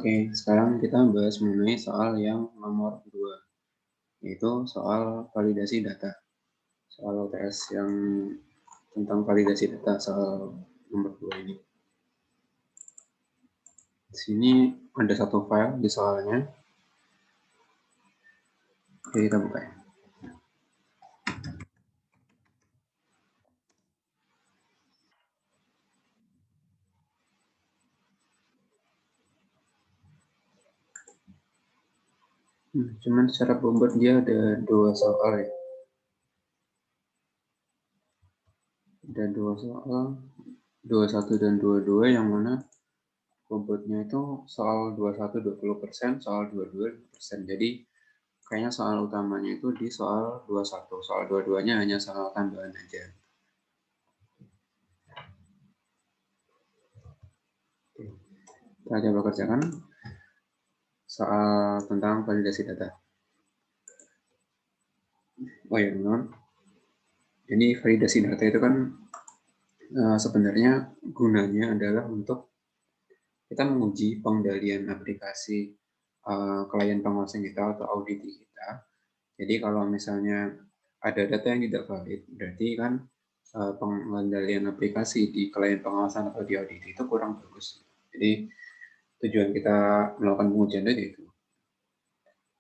Oke, sekarang kita bahas mengenai soal yang nomor 2, yaitu soal validasi data. Soal UTS yang tentang validasi data, soal nomor 2 ini. Di sini ada satu file di soalnya. Oke, kita buka ya. Cuman secara pembuat dia ada 2 soal ya. Ada 2 soal, 21 dan 22 yang mana bobotnya itu soal 21 20%, soal 22 5%. Jadi kayaknya soal utamanya itu di soal 21. Soal 22-nya hanya soal tambahan aja. Kita coba kerjakan soal tentang validasi data. Oh ya, teman-teman. Ini validasi data itu kan sebenarnya gunanya adalah untuk kita menguji pengendalian aplikasi klien pengawasan kita atau audit kita. Jadi kalau misalnya ada data yang tidak valid, berarti kan pengendalian aplikasi di klien pengawasan atau di audit itu kurang bagus. Jadi tujuan kita melakukan pengujian data itu.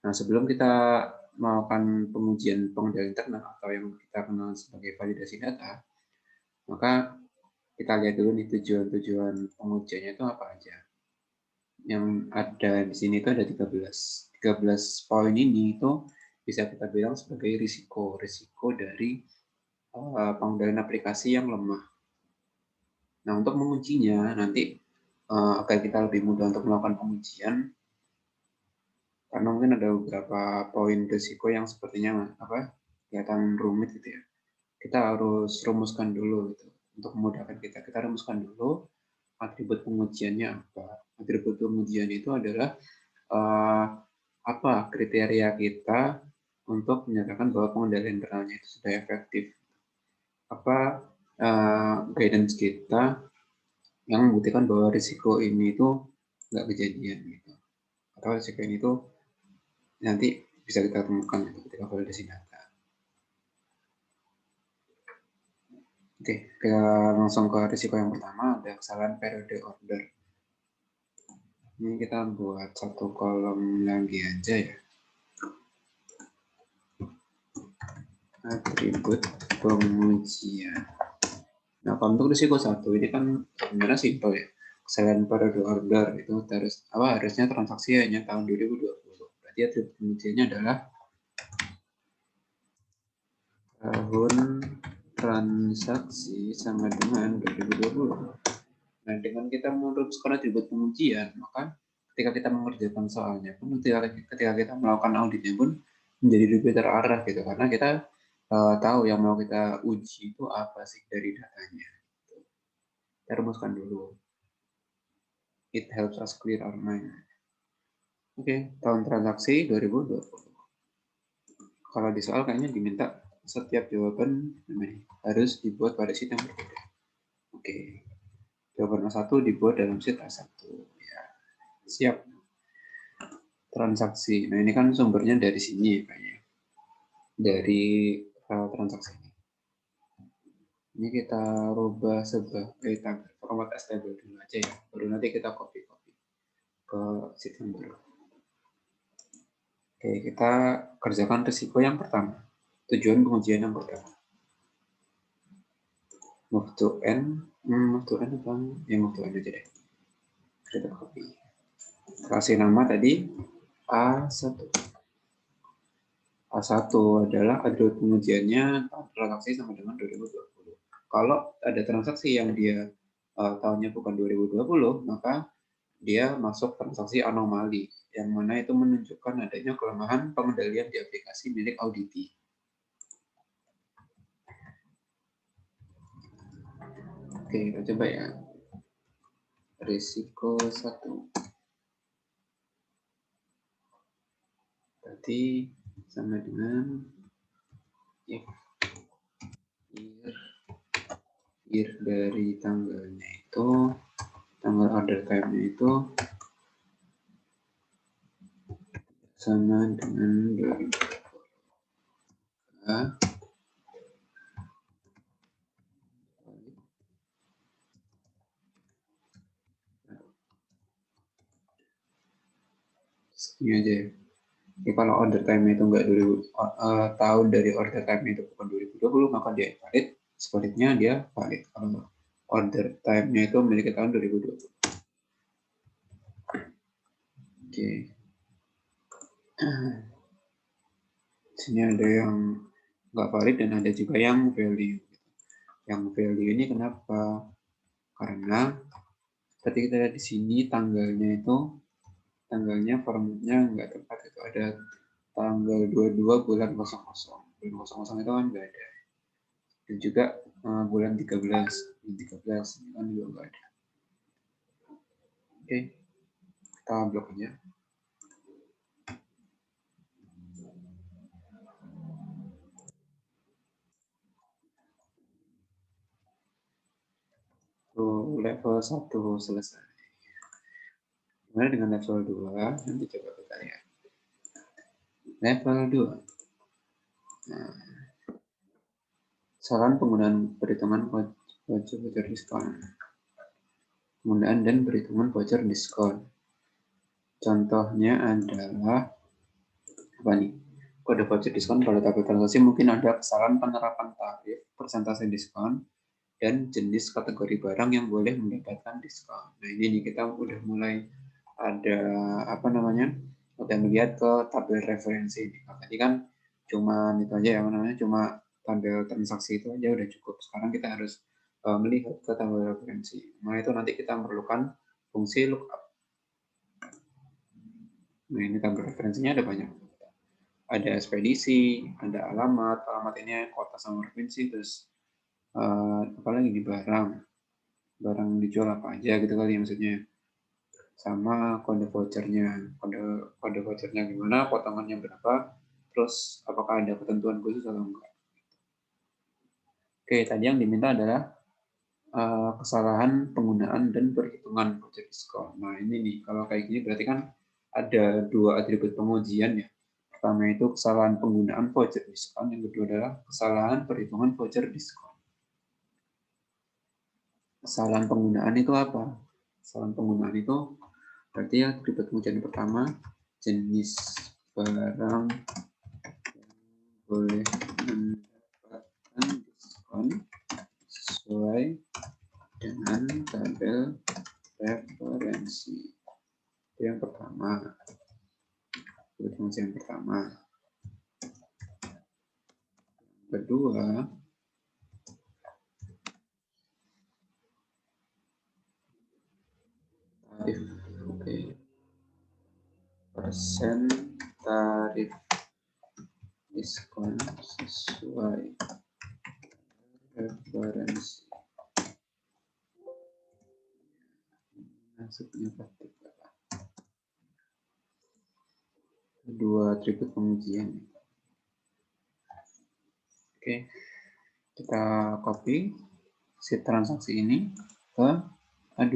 Nah, sebelum kita melakukan pengujian pengendalian internal atau yang kita kenal sebagai validasi data, maka kita lihat dulu nih tujuan-tujuan pengujiannya itu apa aja. Yang ada di sini itu ada 13 poin ini itu bisa kita bilang sebagai risiko dari pengendalian aplikasi yang lemah. Nah, untuk mengujinya nanti agar kita lebih mudah untuk melakukan pengujian, karena mungkin ada beberapa poin risiko yang sepertinya kelihatan rumit gitu ya. Kita harus rumuskan dulu gitu. Untuk memudahkan kita rumuskan dulu atribut pengujiannya apa. Atribut pengujian itu adalah apa kriteria kita untuk menyatakan bahwa pengendalian internalnya itu sudah efektif. Apa guidance kita yang membuktikan bahwa risiko ini itu nggak kejadian gitu. Atau risiko ini itu nanti bisa kita temukan gitu, ketika validasi data. Oke, kita langsung ke risiko yang pertama, ada kesalahan periode order. Ini kita buat satu kolom lagi aja ya. Atribut pengujian. Nah, kalau untuk risiko 1 ini kan sebenarnya simpel ya. Kesalahan periode order itu harusnya transaksi hanya tahun 2020. Berarti atribut pengujiannya adalah tahun transaksi sama dengan 2020. Nah, dengan kita merumuskan atribut pengujian, maka ketika kita mengerjakan soalnya pun, ketika kita melakukan auditnya pun menjadi lebih terarah gitu, karena kita tahu yang mau kita uji itu apa sih dari datanya. Kita rumuskan dulu. It helps us clear our mind. Oke, tahun transaksi 2020. Kalau di soal kayaknya diminta setiap jawaban harus dibuat pada sheet yang berbeda. Oke. Jawaban A1 dibuat dalam sheet A1. Ya, siap. Transaksi. Nah, ini kan sumbernya dari sini kayaknya. Dari transaksi ini. Ini kita rubah sebagai format stable dulu aja ya. Baru nanti kita copy ke sheet yang baru. Oke, kita kerjakan risiko yang pertama. Tujuan pengujian yang pertama. Move to N. Move to N apa? Ya, move to N aja deh. Kita copy. Kasih nama tadi A1. A1 adalah atribut pengujiannya transaksi sama dengan 2020. Kalau ada transaksi yang dia tahunnya bukan 2020, maka dia masuk transaksi anomali, yang mana itu menunjukkan adanya kelemahan pengendalian di aplikasi milik auditi. Oke, kita coba ya. Risiko 1. Tadi sama dengan year dari tanggalnya itu, tanggal order time-nya itu sama dengan 2022. Ini aja ya. Jadi kalau order time itu enggak tahun dari order time itu bukan 2020, maka dia valid. Sebaliknya dia valid kalau order time-nya itu memiliki tahun 2020. Oke. Sini ada yang nggak valid dan ada juga yang value. Yang value ini kenapa? Karena ketika kita lihat di sini tanggalnya formatnya nggak tepat, itu ada tanggal 22 bulan 00. Bulan 00 itu kan nggak ada. Dan juga bulan 13 ini kan juga nggak ada. Oke, kita blok aja. Tuh, level 1 selesai. Gimana dengan level 2? Nanti coba kita lihat. Level 2. Nah, saran penggunaan perhitungan voucher diskon. Penggunaan dan perhitungan voucher diskon. Contohnya adalah apa nih? Kode voucher diskon pada tabel transaksi mungkin ada kesalahan penerapan tarif, persentase diskon, dan jenis kategori barang yang boleh mendapatkan diskon. Nah ini nih kita udah mulai ada apa namanya? Udah melihat ke tabel referensi. Nah, tadi kan cuma itu aja ya namanya, cuma tabel transaksi itu aja udah cukup. Sekarang kita harus melihat ke tabel referensi. Nah itu nanti kita memerlukan fungsi lookup. Nah ini tabel referensinya ada banyak. Ada ekspedisi, ada alamat ini kota sama provinsi, terus apalagi di barang dijual apa aja gitu kali ya maksudnya, sama kode vouchernya, kode vouchernya gimana, potongannya berapa, terus apakah ada ketentuan khusus atau enggak. Oke, tadi yang diminta adalah kesalahan penggunaan dan perhitungan voucher diskon. Nah ini nih, kalau kayak gini berarti kan ada dua atribut pengujian ya. Pertama itu kesalahan penggunaan voucher diskon, yang kedua adalah kesalahan perhitungan voucher diskon. Kesalahan penggunaan itu apa? Kesalahan penggunaan itu berarti ya atribut pengujian pertama, jenis barang yang boleh mendapatkan diskon sesuai dengan tabel referensi. Itu yang pertama. Atribut pengujian pertama. Kedua, tarif. Oke. Persen tarif diskon sesuai referensi. Maksudnya dua atribut pengujian. Oke, kita copy sheet transaksi ini ke A2.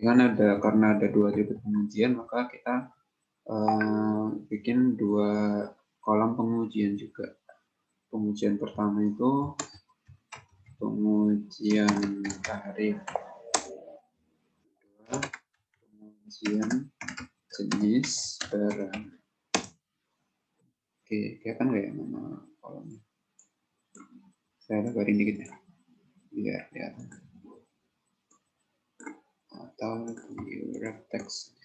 Karena ada dua atribut pengujian, maka kita bikin dua kolom pengujian juga. Pengujian pertama itu pengujian tarif, pengujian jenis barang. Oke, kelihatan nggak ya nama kolomnya? Saya lebarin dikit ya, biar kelihatan. Atau di wrap text.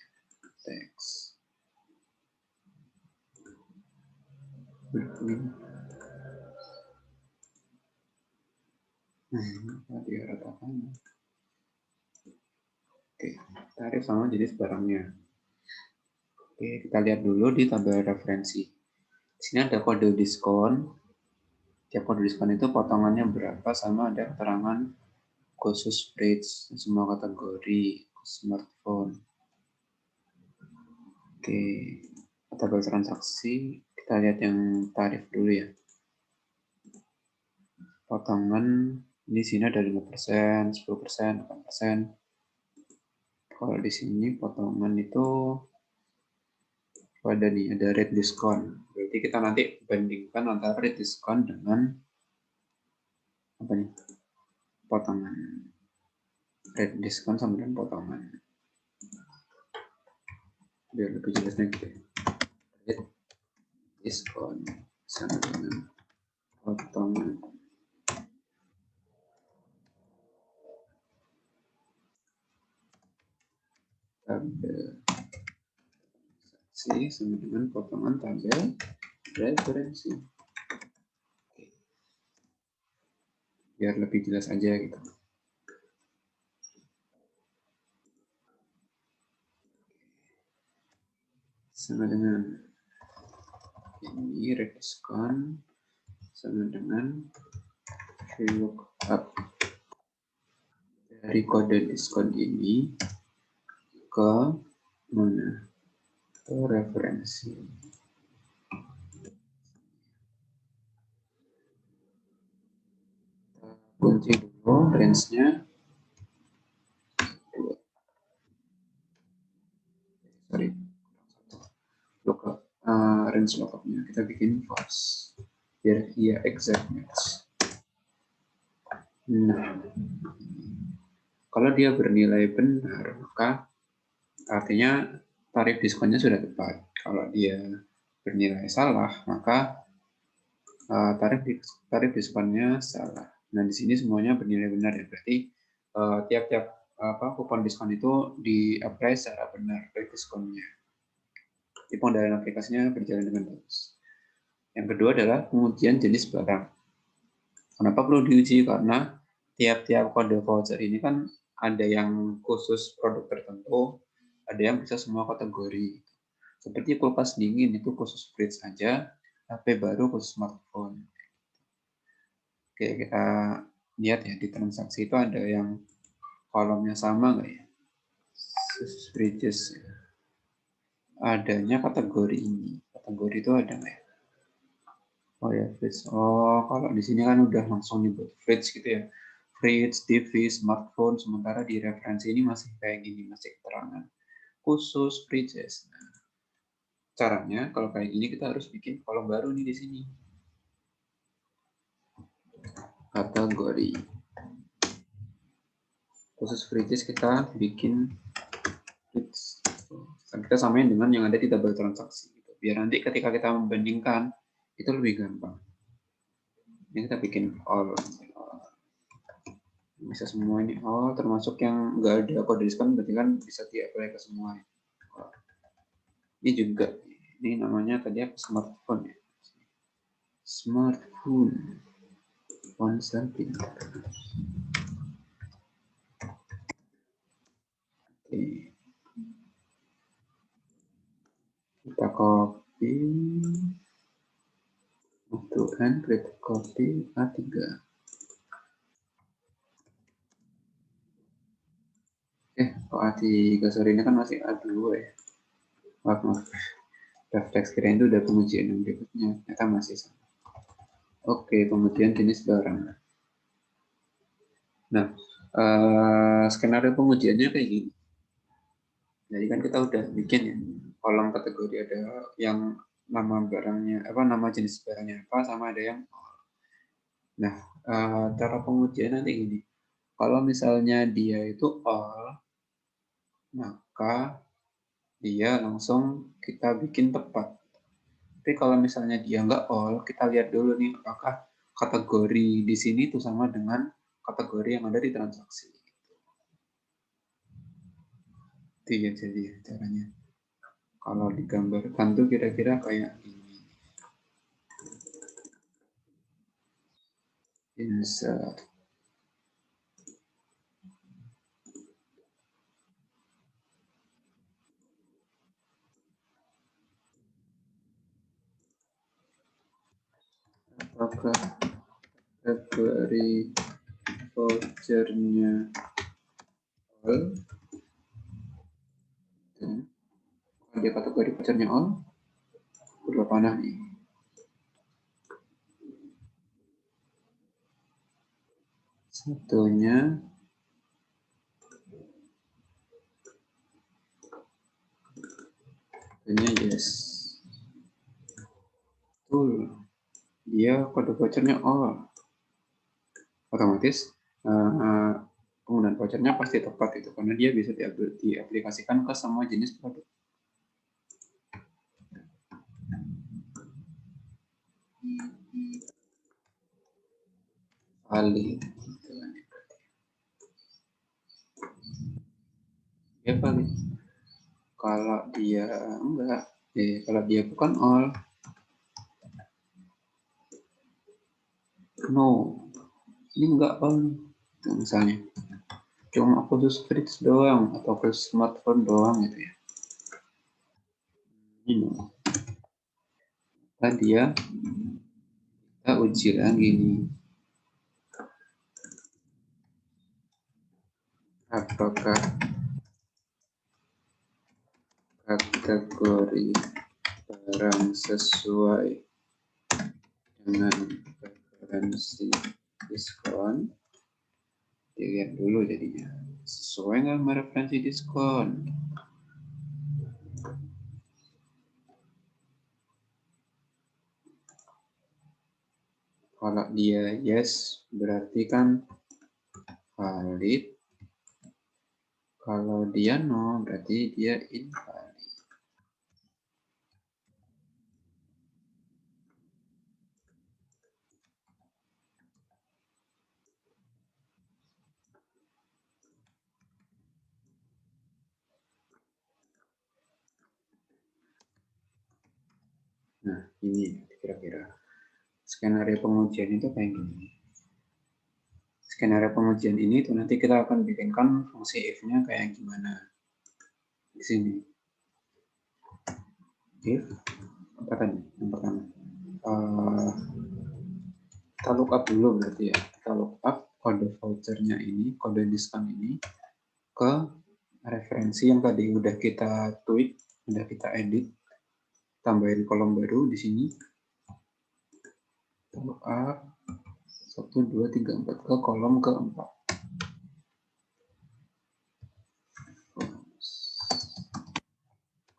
Tadi ratakan. Oke, tarif sama jenis barangnya. Oke, kita lihat dulu di tabel referensi. Di sini ada kode diskon. Tiap kode diskon itu potongannya berapa, sama ada keterangan khusus rates semua kategori smartphone. Oke, tabel transaksi kita lihat yang tarif dulu ya. Potongan Ini sini ada 5%, 10%, 8%. Kalau di sini potongan itu ada nih, ada rate diskon. Berarti kita nanti bandingkan antara rate diskon dengan apa nih? Potongan. Rate diskon sama dengan potongan. Biar lebih jelasnya gitu. Rate diskon sama dengan potongan. Tabel transaksi sama dengan potongan tabel referensi. Biar lebih jelas aja gitu. Sama dengan ini rate diskon sama dengan VLOOKUP dari kode diskon ini ke mana? Ke referensi. Kunci dulu range-nya. Sorry. Lookup. Range lookup-nya kita bikin false. Biar dia exact match. Nah, kalau dia bernilai benar, maka artinya tarif diskonnya sudah tepat. Kalau dia bernilai salah, maka tarif diskonnya salah. Nah, di sini semuanya bernilai benar ya. Berarti tiap-tiap kupon diskon itu di-apply secara benar tarif diskonnya. Jadi pengendalian aplikasinya berjalan dengan bagus. Yang kedua adalah pengujian jenis barang. Kenapa perlu diuji? Karena tiap-tiap kode voucher ini kan ada yang khusus produk tertentu, ada yang bisa semua kategori. Seperti kulkas dingin itu khusus fridge saja, HP baru khusus smartphone. Oke, kita lihat ya di transaksi itu ada yang kolomnya sama nggak ya? Fridges. Adanya kategori ini. Kategori itu ada nggak ya? Oh ya, fridge. Oh, kalau di sini kan udah langsung nyebut fridge gitu ya. Fridge, TV, smartphone, sementara di referensi ini masih kayak gini, masih keterangan khusus fridges. Nah, caranya kalau kayak gini kita harus bikin kolom baru nih di sini. Kategori. Khusus fridges kita bikin fridge. Kita samain dengan yang ada di tabel transaksi. Gitu. Biar nanti ketika kita membandingkan, itu lebih gampang. Ini kita bikin all. Bisa semua ini all, termasuk yang nggak ada kode diskon, berarti kan bisa di-apply ke semua. Ini juga, ini namanya tadi apa? Smartphone ya. Smartphone. Ponsel pintar. Oke. Kita copy. Untuk create copy A3. Kalau A3, sorry ini kan masih A2 ya. Maaf. Reflex kirain itu udah pengujian yang berikutnya. Ternyata masih sama. Oke, pengujian jenis barang. Nah, skenario pengujiannya kayak gini. Jadi kan kita udah bikin ya, kolom kategori ada yang nama barangnya, nama jenis barangnya apa, sama ada yang all. Nah, cara pengujian nanti gini. Kalau misalnya dia itu all, maka dia langsung kita bikin tepat. Tapi kalau misalnya dia nggak all, kita lihat dulu nih apakah kategori di sini itu sama dengan kategori yang ada di transaksi. Itu ya jadi caranya. Kalau digambarkan tuh kira-kira kayak ini. Insert. Apakah kategori vouchernya all? Kalau dia kategori vouchernya all, udah panah nih. Satunya yes. Betul. Dia kode vouchernya all. Otomatis penggunaan vouchernya pasti tepat itu karena dia bisa diaplikasikan ke semua jenis produk. Valid. Dia valid. Kalau dia enggak, kalau dia bukan all, no, ini enggak all. Misalnya, cuma aku tuh fridge doang atau ke smartphone doang gitu ya. Ini no. Nah, kita uji lagi nih. Apakah kategori barang sesuai dengan referensi diskon? Dilihat dulu jadinya. Sesuai nggak sama referensi diskon? Kalau dia yes, berarti kan valid. Kalau dia no, berarti dia invalid. Nah, ini kira-kira skenario pengujian itu kayak gini. Skenario pengujian ini tuh nanti kita akan bikinkan fungsi if-nya kayak gimana. Di sini. If, apa tadi? Yang pertama. Kita look up dulu berarti ya. Kita look up kode vouchernya ini, kode diskon ini ke referensi yang tadi udah kita tweak, udah kita edit, tambahin kolom baru di sini. Kita look up 1, 2, 3, 4 ke kolom keempat.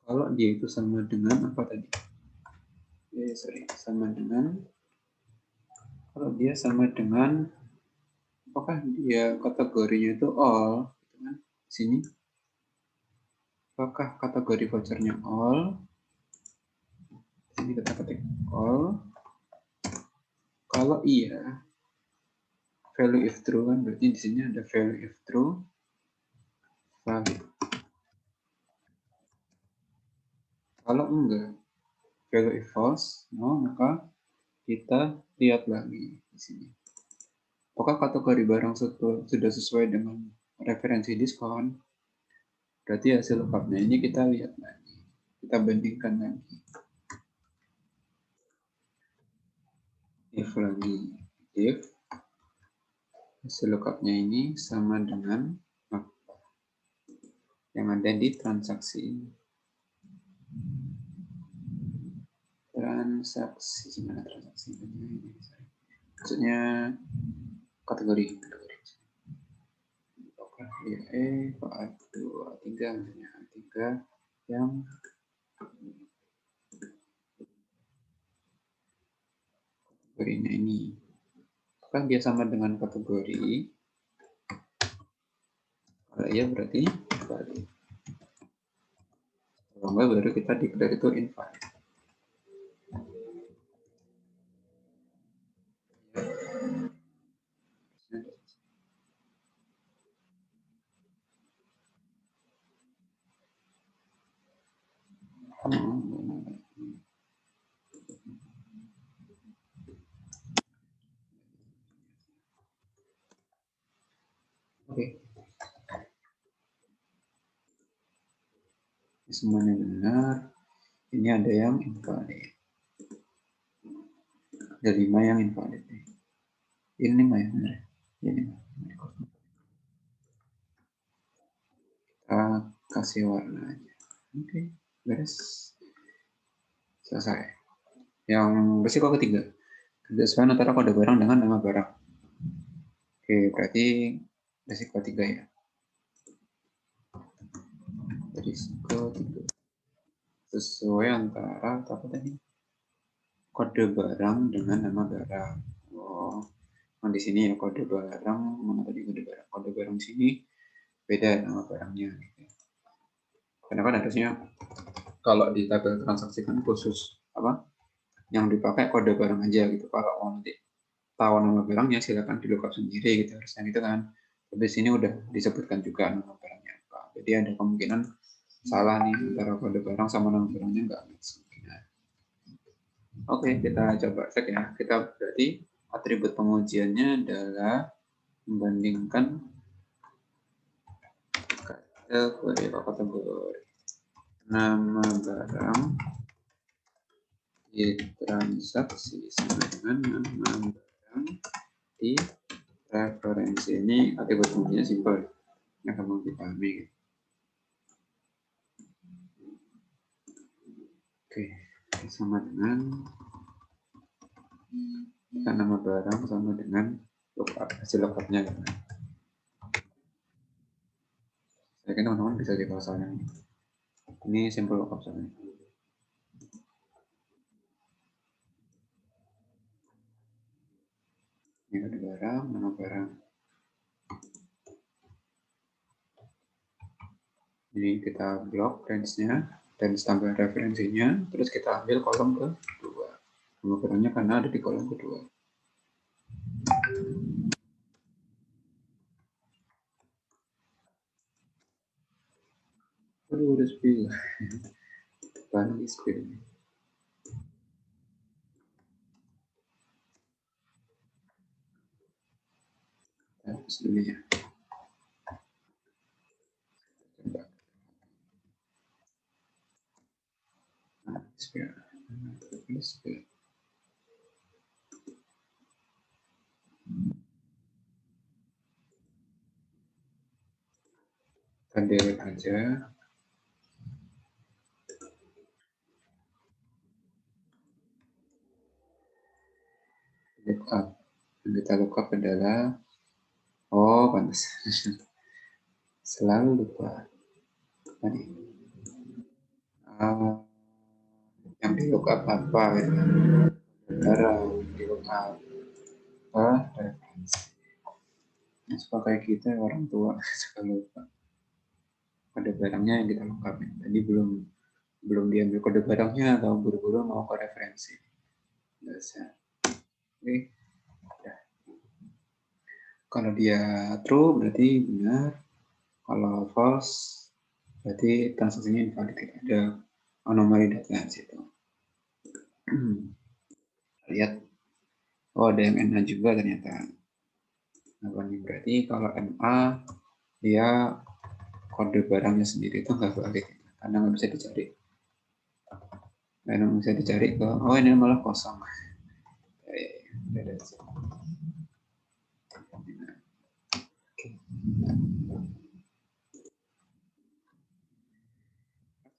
Kalau dia itu sama dengan apa tadi? Sama dengan, kalau dia sama dengan, apakah dia kategorinya itu all? Gitu kan? Di sini. Apakah kategori vouchernya all? Ini kita ketik all. Kalau iya, value if true kan berarti di sini ada value if true valid. Kalau enggak, value if false, no, maka kita lihat lagi di sini. Apakah kategori barang sudah sesuai dengan referensi diskon? Berarti hasil lookupnya ini kita lihat lagi, kita bandingkan lagi. If lagi, if hasil lookupnya ini sama dengan apa yang ada di transaksi ini. Transaksi gimana transaksi ini? Maksudnya kategori. Apakah dia A2, A3, misalnya A3 yang kategorinya ini. Apakah dia sama dengan kategori? Kalau iya berarti valid. Kalau enggak baru kita declare itu invalid. Oke. Semuanya benar. Ini ada yang invalid. Ada 5 yang invalid. Ini 5 ya benar. Ini. Kita kasih warna aja. Oke, beres. Selesai. Yang resiko ketiga. Kesesuaian antara kode barang dengan nama barang. Oke, berarti risiko 3 ya. Risiko 3. Sesuai antara apa tadi? Kode barang dengan nama barang. Oh, di sini ya kode barang, mana tadi kode barang? Kode barang sini beda nama barangnya. Karena kan harusnya kalau di tabel transaksi kan khusus apa? Yang dipakai kode barang aja gitu. Kalau mau nanti tahu nama barangnya silakan di lookup sendiri gitu harusnya gitu kan. Tapi sini udah disebutkan juga nama barangnya apa. Jadi ada kemungkinan salah nih antara kode barang sama nama barangnya enggak. Oke, kita coba cek ya. Kita berarti atribut pengujiannya adalah membandingkan kategori nama barang di transaksi sama dengan nama barang di referensi. Ini atribut pengujiannya simpel yang kamu dipahami. Oke, sama dengan nama barang sama dengan lookup, hasil lookupnya gitu. Saya kira teman-teman bisa di soalnya. Ini simple lookup soalnya. Ini ada barang, nama barang. Ini kita blok range-nya dan tambah referensinya, terus kita ambil kolom kedua. Nama barangnya karena ada di kolom kedua. Aduh, udah spill. Panik spill. Terus dulu ya. Coba. Nah, spill. Spill. Kita delete aja. Lookup. Yang kita lookup adalah pantas. Selalu lupa. Tadi. Yang di lookup apa gitu. Barang di lookup referensi. Suka kayak kita orang tua suka lupa. Kode barangnya yang kita lengkap. Tadi belum diambil kode barangnya atau buru-buru mau ke referensi. Bisa. Oke. Ya. Kalau dia true berarti benar. Kalau false berarti transaksinya invalid. Ada anomali data di situ. Lihat. Ada yang NA juga ternyata. Berarti kalau MA dia kode barangnya sendiri itu nggak valid karena nggak bisa dicari. Nggak bisa dicari ke ini malah kosong.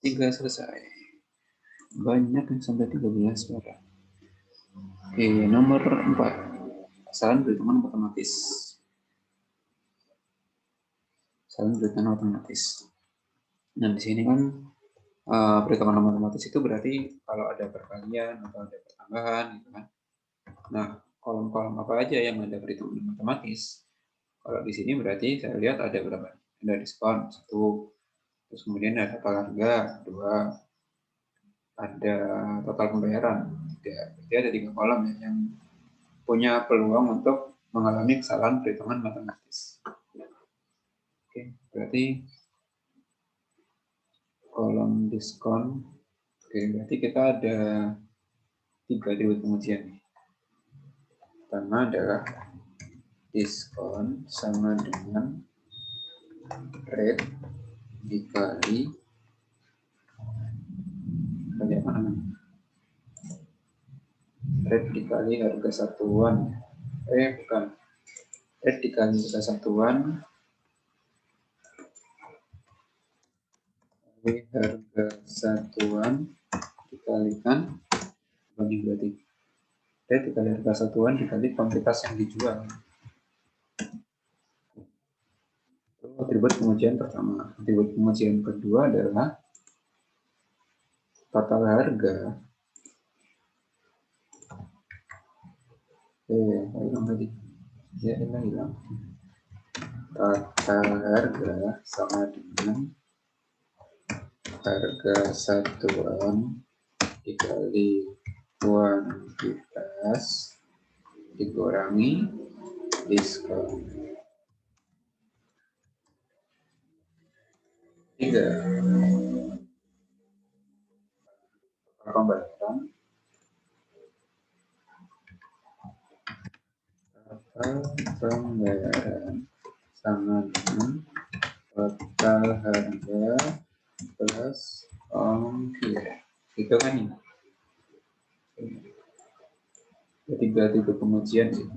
Tiga selesai. Banyak yang sampai 13 orang. Oke, nomor 4. Kesalahan perhitungan otomatis. Kesalahan perhitungan otomatis. Nah, di sini kan perhitungan otomatis itu berarti kalau ada perkalian atau ada pertambahan gitu kan. Nah, kolom-kolom apa aja yang ada perhitungan otomatis? Kalau di sini berarti saya lihat ada berapa? Ada diskon 1, terus kemudian ada total harga 2, ada total pembayaran 3. Jadi ada 3 kolom yang punya peluang untuk mengalami kesalahan perhitungan matematis. Oke, berarti kolom diskon. Oke, berarti kita ada 3 atribut pengujian nih. Pertama adalah diskon sama dengan rate dikali rate dikali harga satuan. Bukan. Rate dikali harga satuan harga satuan dikalikan banding berarti rate dikali harga satuan dikali kuantitas yang dijual. atribut pengujian pertama. Atribut pengujian kedua adalah total harga. Hilang tadi. Ya, hilang. Total harga sama dengan harga satuan dikali kuantitas dikurangi diskon. 3. Pembayaran sama dengan total harga plus ongkir. Itu kan ini. Ketiga tipe pengujian sih.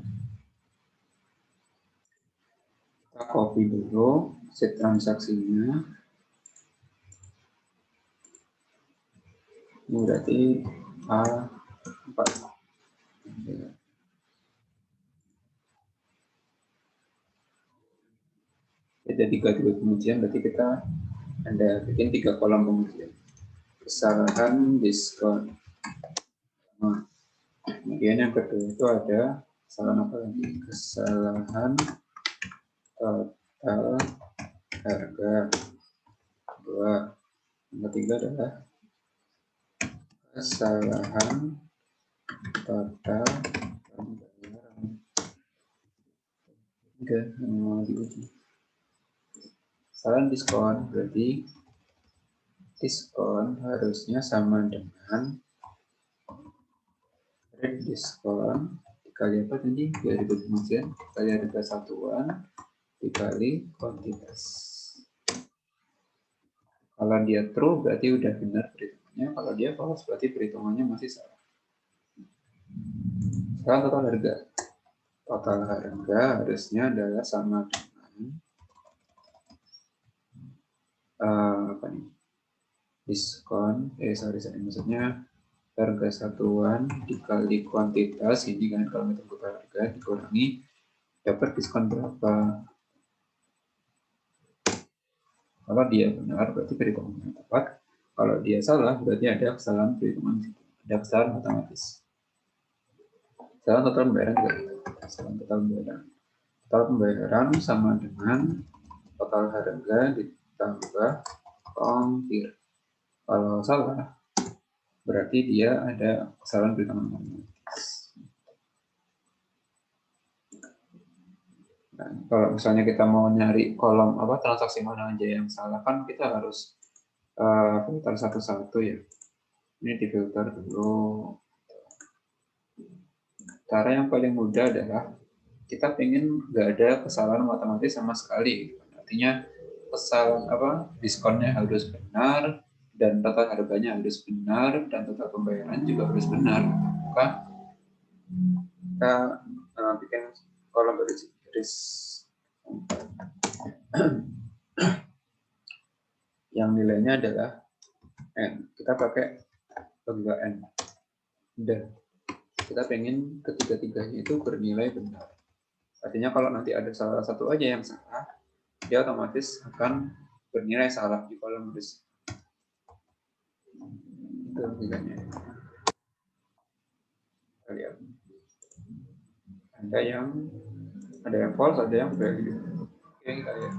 Kita copy dulu set transaksinya. Ini berarti A4. Ada 3 tipe pengujian, berarti kita ada bikin 3 kolom pengujian. Kesalahan diskon. Nah, kemudian yang kedua itu ada kesalahan apa lagi? Kesalahan total harga. Kedua. Yang ketiga adalah kesalahan total pembayaran. Kesalahan diskon berarti diskon harusnya sama dengan rate diskon dikali apa tadi? 2000 pengujian dikali harga satuan dikali kuantitas. Kalau dia true berarti udah benar perhitungannya, kalau dia false berarti perhitungannya masih salah. Sekarang total harga. Total harga harusnya adalah sama dengan apa nih? Diskon, maksudnya harga satuan dikali kuantitas, ini kan kalau kita total harga dikurangi dapat diskon berapa. Kalau dia benar berarti perhitungannya tepat, kalau dia salah berarti ada kesalahan perhitungan, ada kesalahan matematis. Kesalahan total pembayaran juga, kesalahan total pembayaran. Total pembayaran sama dengan total harga ditambah ongkir. Kalau salah berarti dia ada kesalahan perhitungan matematis. Nah, kalau misalnya kita mau nyari kolom apa transaksi mana aja yang salah, kan kita harus filter satu-satu ya. Ini difilter dulu. Cara yang paling mudah adalah kita pengen nggak ada kesalahan matematis sama sekali. Artinya kesalahan apa diskonnya harus benar dan total harganya harus benar dan total pembayaran juga harus benar. Maka kita bikin kolom garis yang nilainya adalah n. Kita pakai logika n. Dan kita pengen ketiga-tiganya itu bernilai benar. Artinya kalau nanti ada salah satu aja yang salah, dia otomatis akan bernilai salah di kolom garis. Itu logikanya. Kita lihat. Ada yang false, ada yang value. Oke, kita lihat.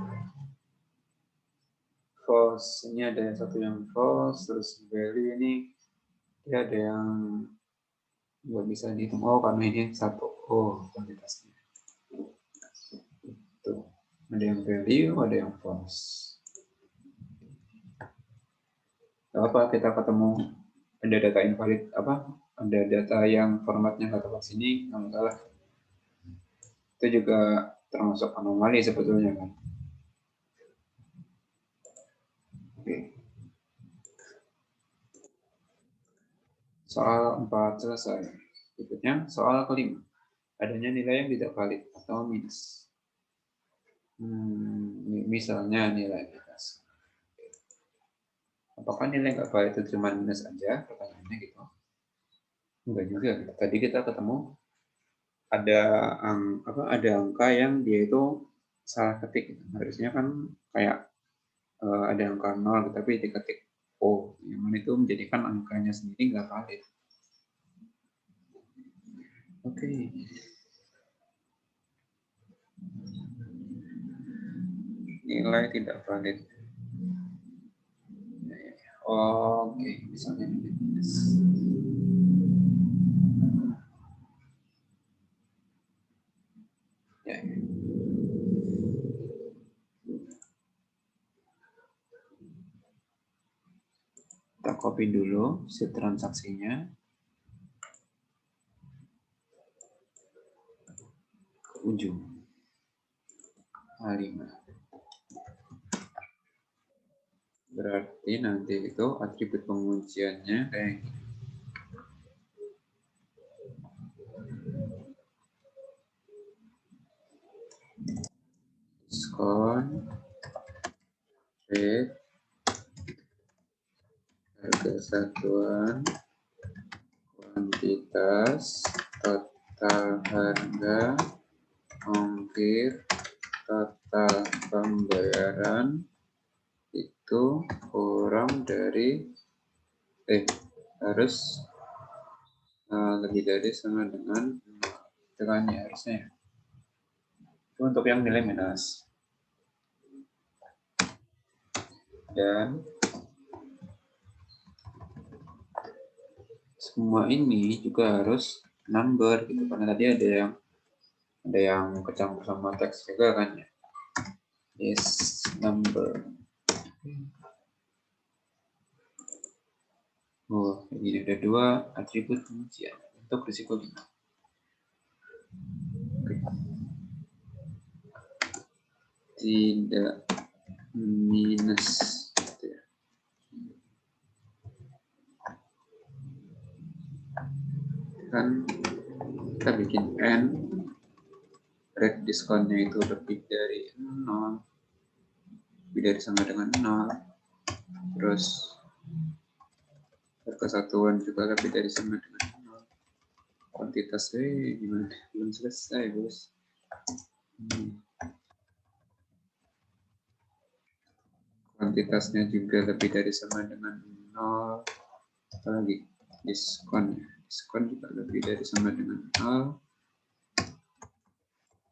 False, ini ada yang satu yang false, terus value ini dia ada yang nggak bisa dihitung. Oh, karena ini satu kuantitasnya. Tuh, ada yang value, ada yang false. Gak apa kita ketemu ada data invalid ada data yang formatnya nggak tepat sini, nggak masalah. Itu juga termasuk anomali sebetulnya kan. Oke. Soal 4 selesai. Berikutnya soal kelima. Adanya nilai yang tidak valid atau minus. Misalnya nilai minus. Apakah nilai nggak valid itu cuma minus aja? Pertanyaannya gitu. Enggak juga. Tadi kita ketemu ada angka yang dia itu salah ketik. Harusnya kan kayak ada angka 0 tapi diketik O, yang mana itu menjadikan angkanya sendiri nggak valid. Oke. Nilai tidak valid. Oke, misalnya minus. Ya. Kita copy dulu si transaksinya ke ujung A5. Berarti nanti itu atribut pengujiannya kayak gini. Diskon, rate, harga satuan, kuantitas, total harga, ongkir, total pembayaran itu kurang dari harus lebih dari sama dengan itu kan ya harusnya. Itu untuk yang nilai minus. Dan semua ini juga harus number gitu, karena tadi ada yang kecampur sama teks juga kan ya. Is number. Oh, ini ada 2 atribut pengujian untuk risiko 5. Tidak minus. Kan kita bikin N, rate diskonnya itu lebih dari 0, lebih dari sama dengan 0, terus harga satuan juga lebih dari sama dengan 0. Kuantitasnya gimana? Belum selesai, bos. Kuantitasnya juga lebih dari sama dengan 0. Lagi diskon juga lebih dari sama dengan 0.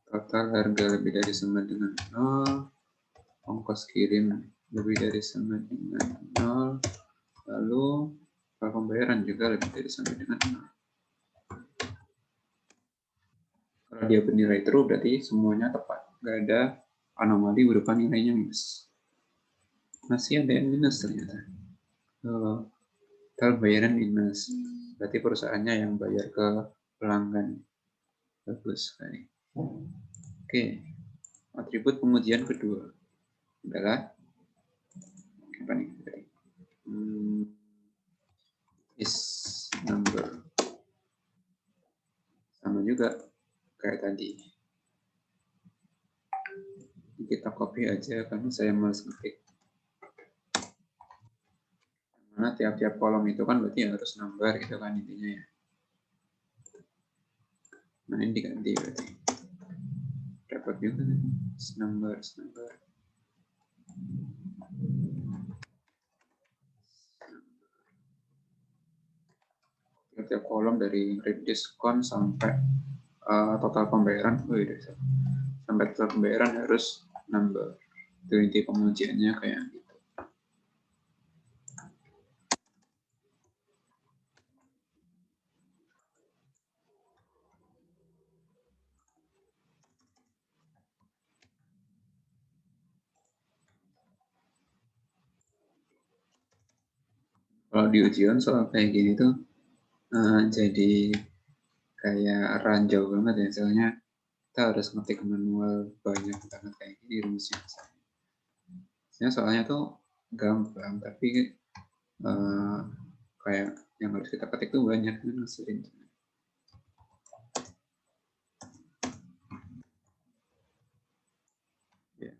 Total harga lebih dari sama dengan 0. Ongkos kirim lebih dari sama dengan 0. Lalu pembayaran juga lebih dari sama dengan 0. Kalau dia bernilai true berarti semuanya tepat, nggak ada anomali berupa nilainya minus. Masih ada yang minus ternyata. Total bayaran minus, berarti perusahaannya yang bayar ke pelanggan. Bagus sekali. Oke, atribut pengujian kedua adalah apa nih? Is number. Sama juga kayak tadi. Kita copy aja karena saya males ngetik. Karena tiap-tiap kolom itu kan berarti harus number gitu kan intinya ya. Nah ini diganti berarti. Dapat juga nih. Number. Tiap kolom dari rate diskon sampai total pembayaran, sampai total pembayaran harus number. Itu inti pengujiannya kayak gitu. Kalau di ujian soal kayak gini tuh jadi kayak ranjau banget ya, soalnya kita harus ngetik manual banyak banget kayak gini rumusnya. Soalnya tuh gampang, tapi kayak yang harus kita ketik tuh banyak kan ngeselin. Ya.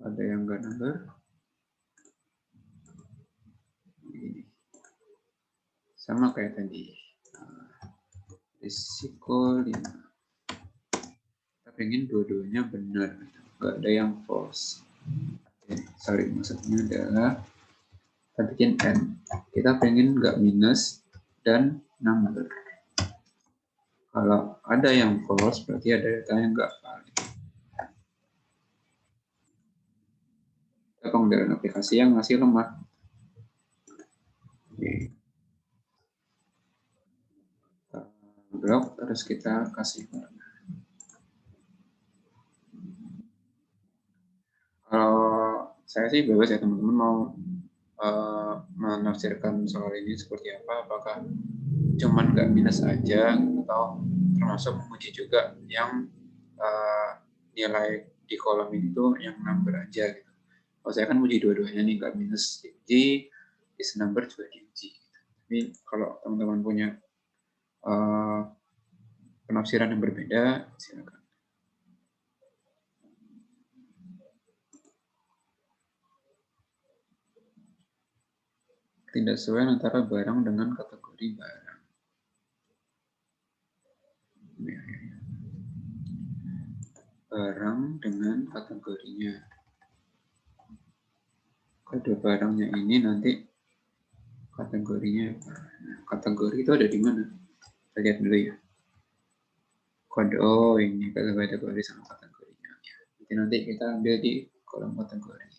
Ada yang nggak number? Sama kayak tadi. risiko 5. Kita pengen dua-duanya benar, nggak ada yang false. Sorry, maksudnya adalah kita bikin N. Kita pengen nggak minus dan number. Kalau ada yang false, berarti ada data yang nggak valid. Kita penggunaan aplikasi yang masih lemah. Oke. Blok, terus kita kasih warna. Kalau saya sih bebas ya teman-teman mau menafsirkan soal ini seperti apa, apakah cuman nggak minus aja atau termasuk menguji juga yang nilai di kolom itu yang number aja gitu. Kalau saya kan uji dua-duanya nih, nggak minus diuji, is number juga diuji. Tapi kalau teman-teman punya penafsiran yang berbeda, silakan. Tidak sesuai antara barang dengan kategori barang. Barang dengan kategorinya. Kode barangnya ini nanti kategorinya apa? Nah, kategori itu ada di mana? Kita lihat dulu ya. Kode, oh ini kategori sama kategorinya. Ya. Nanti kita ambil di kolom kategori.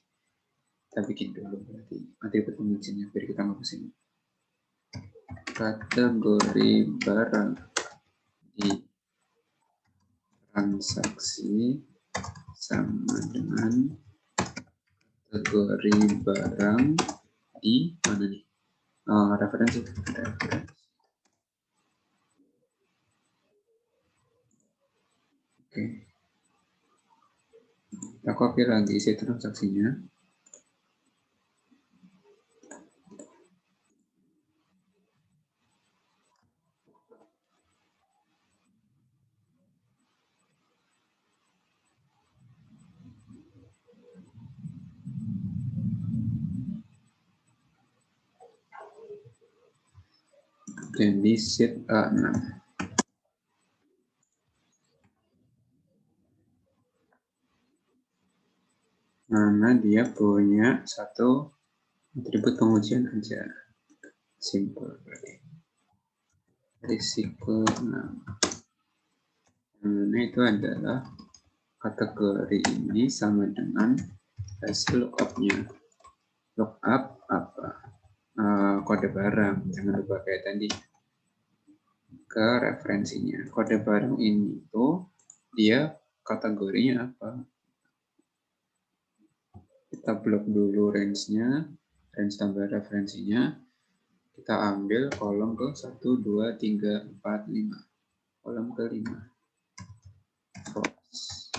Kita bikin dulu berarti atribut pengujinya biar kita nggak pusing. Kategori barang di transaksi sama dengan kategori barang di mana nih? Referensi. Oke. Kita copy lagi isi transaksinya. Jadi sheet A6. Mana dia punya satu atribut pengujian aja. Simple berarti. Risiko 6. Nah, itu adalah kategori ini sama dengan hasil lookup-nya. Lookup apa? Kode barang. Jangan lupa kayak tadi. Ke referensinya. Kode barang ini tuh dia kategorinya apa? Kita blok dulu range-nya, range tambah referensinya. Kita ambil kolom ke 1, 2, 3, 4, 5. Kolom ke 5. False.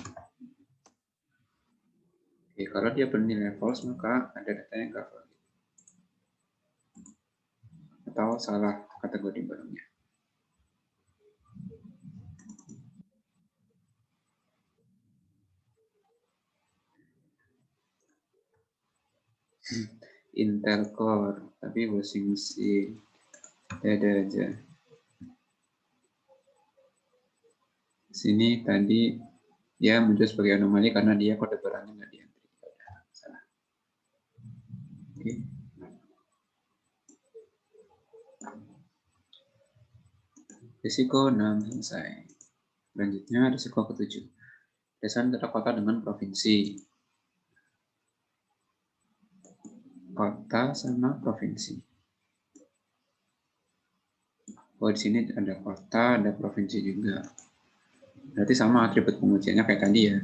Oke, kalau dia bernilai false, maka ada data yang nggak valid. Atau salah kategori barangnya. Intel Core, tapi washing machine. Ada aja. Sini tadi dia muncul sebagai anomali karena dia kode barangnya nggak diantri. Salah. Oke. Risiko 6 selesai. Selanjutnya risiko ke-7. Desain tata kota dengan provinsi. Kota sama provinsi. Oh, di sini ada kota, ada provinsi juga. Berarti sama atribut pengujiannya kayak tadi ya.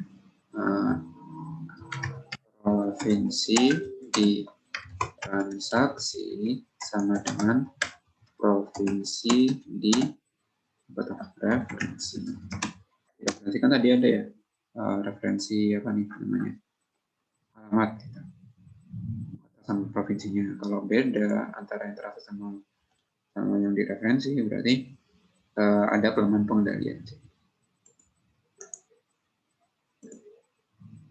Provinsi di transaksi sama dengan provinsi di referensi. Ya, berarti kan tadi ada ya referensi apa nih namanya, alamat gitu. Sama provinsinya. Kalau beda antara yang transaksi sama yang di referensi berarti ada kelemahan pengendalian.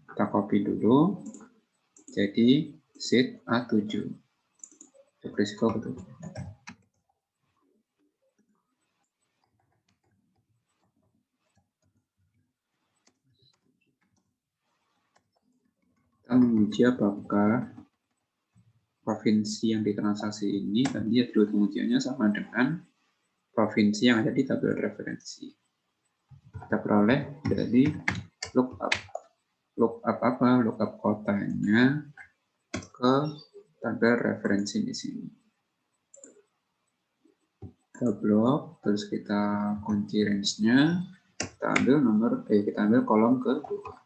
Kita copy dulu. Jadi sheet A7. Risiko betul. menguji apakah provinsi yang ditransaksi ini tadi atribut pengujiannya sama dengan provinsi yang ada di tabel referensi. Kita peroleh dari lookup. Lookup apa? Lookup kotanya ke tabel referensi di sini. Kita blok, terus kita kunci range-nya, kita ambil kolom kedua.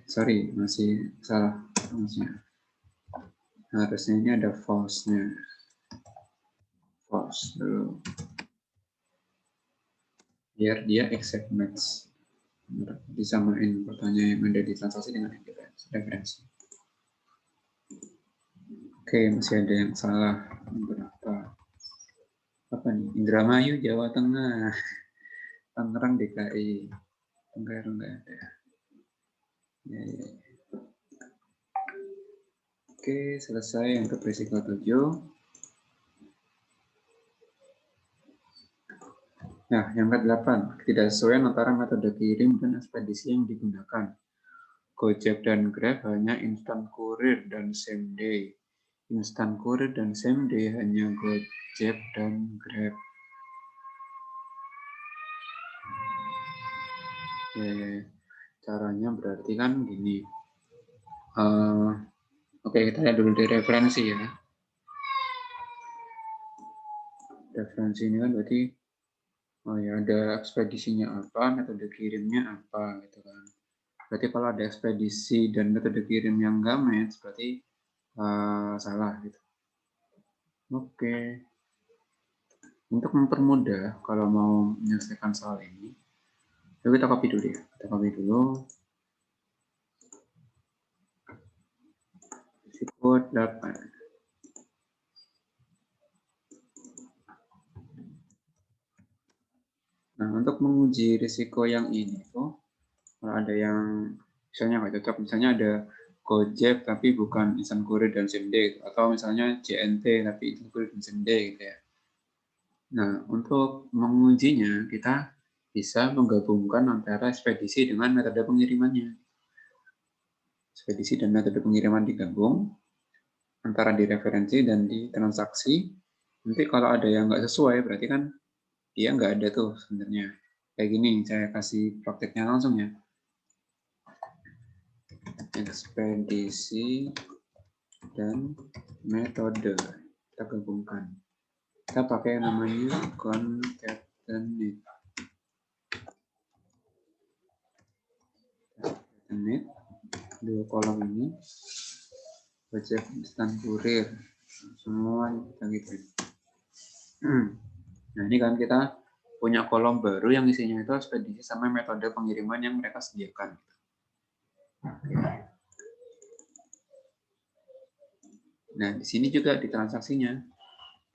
Sorry, masih salah harusnya. Harusnya ini ada false-nya. False dulu. Biar dia exact match. Disamain pertanyaan yang ada di transaksi dengan referensi. Oke, masih ada yang salah. Berapa? Apa nih? Indramayu, Jawa Tengah. Tangerang, DKI. Enggak ada. Ya. Oke, selesai untuk risiko 7. Nah, yang ke-8, ketidaksesuaian antara metode kirim dan ekspedisi yang digunakan. Gojek dan Grab hanya instan kurir dan same day. Instan kurir dan same day hanya Gojek dan Grab. Oke, caranya berarti kan gini. Oke, kita lihat dulu di referensi ya. Referensi ini kan berarti ada ekspedisinya apa, metode kirimnya apa gitu kan. Berarti kalau ada ekspedisi dan metode kirim yang nggak match, berarti salah gitu. Oke. Untuk mempermudah kalau mau menyelesaikan soal ini, yuk kita copy dulu ya. Kita copy dulu. Risiko 8. Nah, untuk menguji risiko yang ini tuh, kalau ada yang misalnya nggak cocok, misalnya ada Gojek tapi bukan instant courier dan same day, atau misalnya JNT tapi instant courier dan same day gitu ya. Nah, untuk mengujinya kita bisa menggabungkan antara ekspedisi dengan metode pengirimannya. Ekspedisi dan metode pengiriman digabung antara di referensi dan di transaksi. Nanti kalau ada yang nggak sesuai, berarti kan dia nggak ada tuh sebenarnya. Kayak gini, saya kasih prakteknya langsung ya. Ekspedisi dan metode kita gabungkan. Kita pakai namanya concatenate. Concatenate dua kolom ini, Gojek instan kurir, semua kita gitu. Nah ini kan kita punya kolom baru yang isinya itu ekspedisi sama metode pengiriman yang mereka sediakan. Nah di sini juga di transaksinya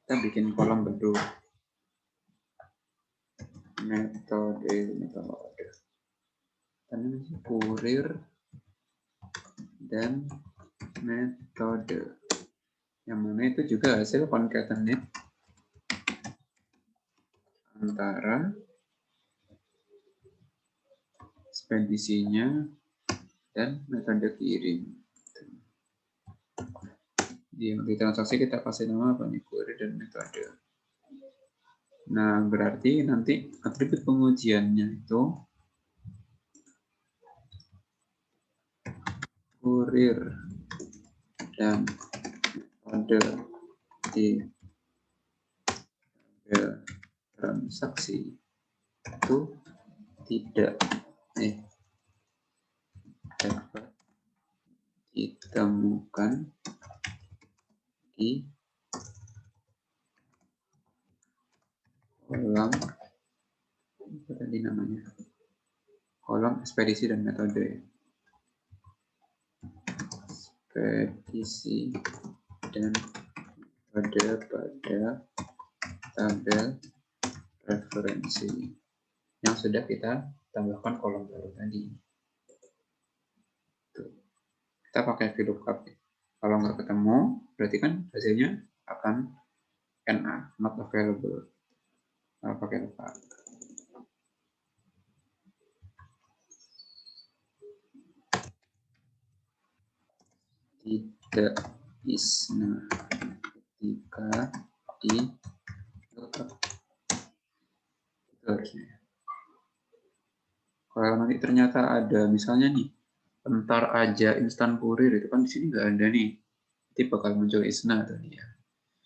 kita bikin kolom baru, metode kurir dan metode, yang mana itu juga hasil concatenate antara ekspedisinya dan metode kirim. Di transaksi kita kasih nama apa nih, kurir dan metode. Nah berarti nanti atribut pengujiannya itu kurir dan metode di transaksi itu tidak dapat ditemukan di kolom apa tadi namanya, kolom ekspedisi dan metode. Ekspedisi dan metode pada tabel referensi yang sudah kita tambahkan kolom baru tadi. Tuh. Kita pakai VLOOKUP. Kalau nggak ketemu, berarti kan hasilnya akan NA, not available. Kalau pakai lookup. tidak isna ketika di lookup. Itu harusnya. Kalau nanti ternyata ada misalnya nih entar aja instan kurir, itu kan di sini nggak ada nih, nanti bakal muncul isna tadi ya.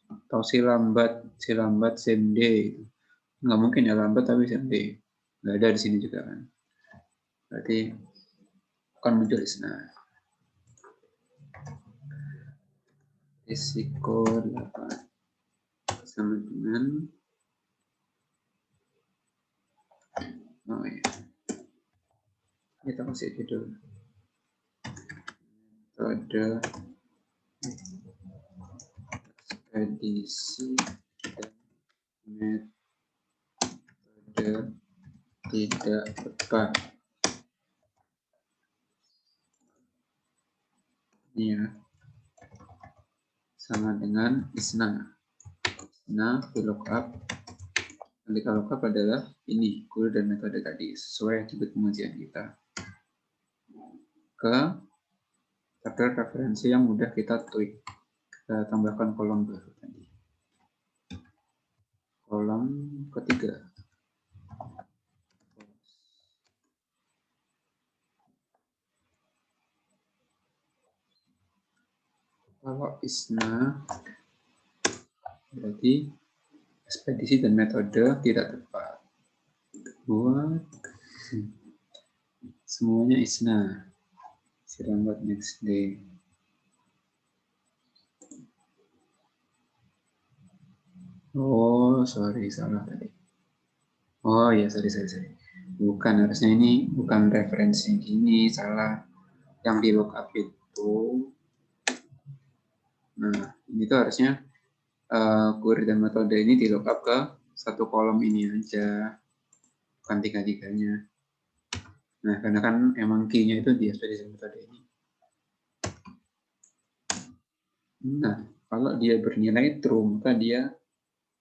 Atau si lambat same day, nggak mungkin ya lambat tapi same day, nggak ada di sini juga kan, berarti akan muncul isna. Risiko 8 sama dengan kita kasih judul metode ekspedisi dan metode tidak tepat. Ini ya, sama dengan isna. Isna VLOOKUP. Nanti lookup adalah ini goal dan metode tadi sesuai atribut pengujian kita. Ke tabel referensi yang mudah kita tweak. Kita tambahkan kolom baru tadi. Kolom ketiga. Kalau isna berarti ekspedisi dan metode tidak tepat. Buat semuanya isna. Si lambat next day. Oh, sorry, salah tadi. Oh ya, sorry. Bukan, harusnya ini bukan referensi gini, salah. Yang di lookup itu, nah ini tuh harusnya query dan metode ini di lookup ke satu kolom ini aja, bukan tiga-tiganya. Nah, karena kan emang key-nya itu di ekspedisi metode ini. Nah, kalau dia bernilai true, maka dia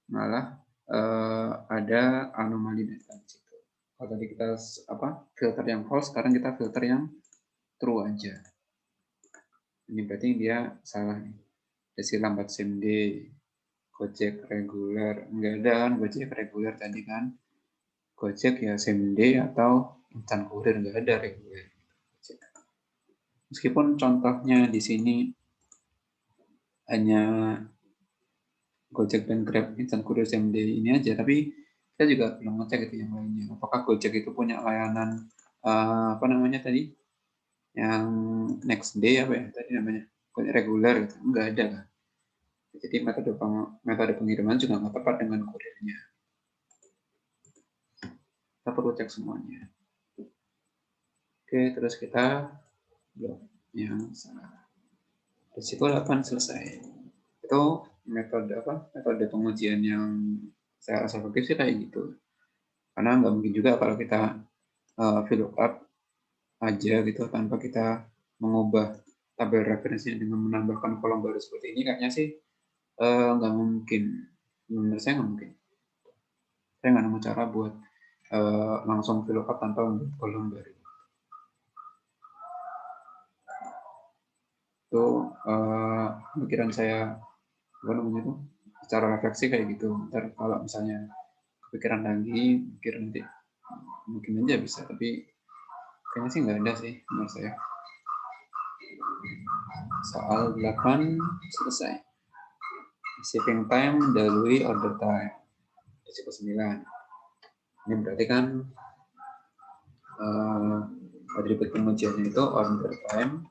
malah ada anomali data di situ. Kalau tadi kita filter yang false, sekarang kita filter yang true aja. Ini berarti dia salah nih. Desi lambat same day, Gojek reguler, enggak ada kan Gojek reguler tadi kan. Gojek ya same day atau instan kurir, enggak ada reguler. Meskipun contohnya di sini hanya Gojek dan Grab instan kurir same day ini aja, tapi kita juga belum ngecek itu yang lainnya. Apakah Gojek itu punya layanan tadi? Yang next day apa ya tadi namanya? Reguler gitu. Enggak ada kan. Jadi metode pengiriman juga nggak tepat dengan kurirnya. Kita perlu cek semuanya. Oke, terus kita blok yang salah. Risiko 8 selesai. Itu metode pengujian yang saya rasa efektif sih kayak gitu. Karena nggak mungkin juga kalau kita VLOOKUP aja gitu tanpa kita mengubah tabel referensinya dengan menambahkan kolom baru seperti ini, kayaknya sih nggak mungkin. Menurut saya nggak mungkin. Saya nggak nemu cara buat langsung VLOOKUP tanpa membuat kolom baru. Itu pemikiran saya secara refleksi kayak gitu. Ntar kalau misalnya kepikiran lagi, mikir nanti mungkin aja bisa, tapi kayaknya sih nggak ada sih menurut saya. Soal 8 selesai. Shipping time dahului order time. Risiko 9. Ini berarti kan atribut pengujiannya itu order time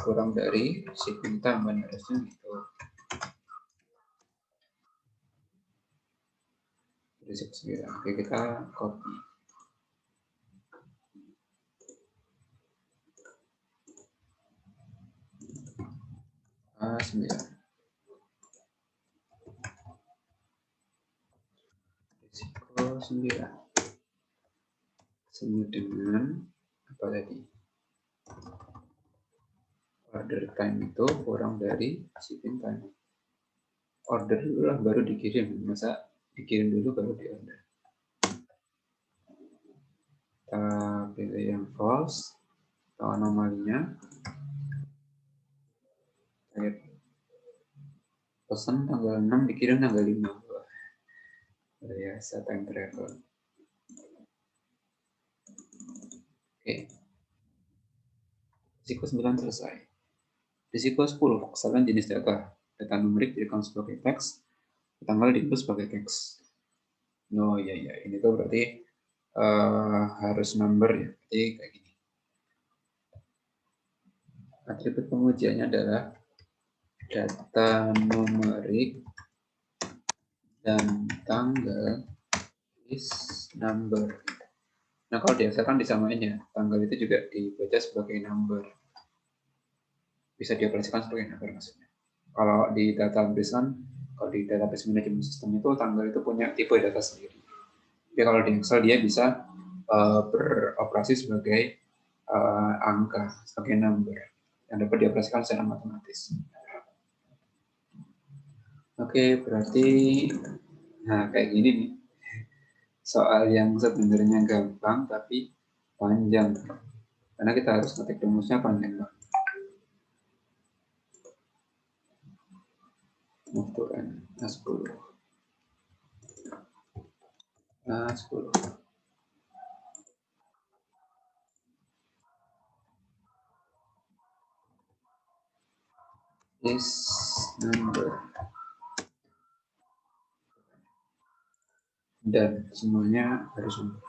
kurang dari shipping time, kan harusnya gitu. Risiko 9. Oke, kita copy. A9. Risiko 9. Sama dengan apa tadi? Order time itu kurang dari shipping time. Order dulu lah baru dikirim. Masa dikirim dulu baru di order. Kita pilih yang false atau anomalinya. pesan tanggal 6 dikirim tanggal 5. Biasa time travel. Oke. Risiko 9 selesai. Risiko 10, kesalahan jenis data. Data numerik direkam sebagai teks, tanggal diinput sebagai teks. Oh iya, ini tuh berarti harus number ya. Jadi kayak gini. Atribut pengujiannya adalah data numerik dan tanggal is number. Nah, kalau di Excel kan disamain ya, tanggal itu juga dibaca sebagai number. Bisa dioperasikan sebagai number maksudnya. Kalau di database kan, kalau di database management system itu tanggal itu punya tipe data sendiri. Jadi kalau di Excel dia bisa beroperasi sebagai angka, sebagai number yang dapat dioperasikan secara matematis. Oke, berarti nah kayak gini nih. Soal yang sebenarnya gampang tapi panjang. Karena kita harus ngetik rumusnya panjang banget. Ukuran A10. A10. Is number. Dan semuanya harus number.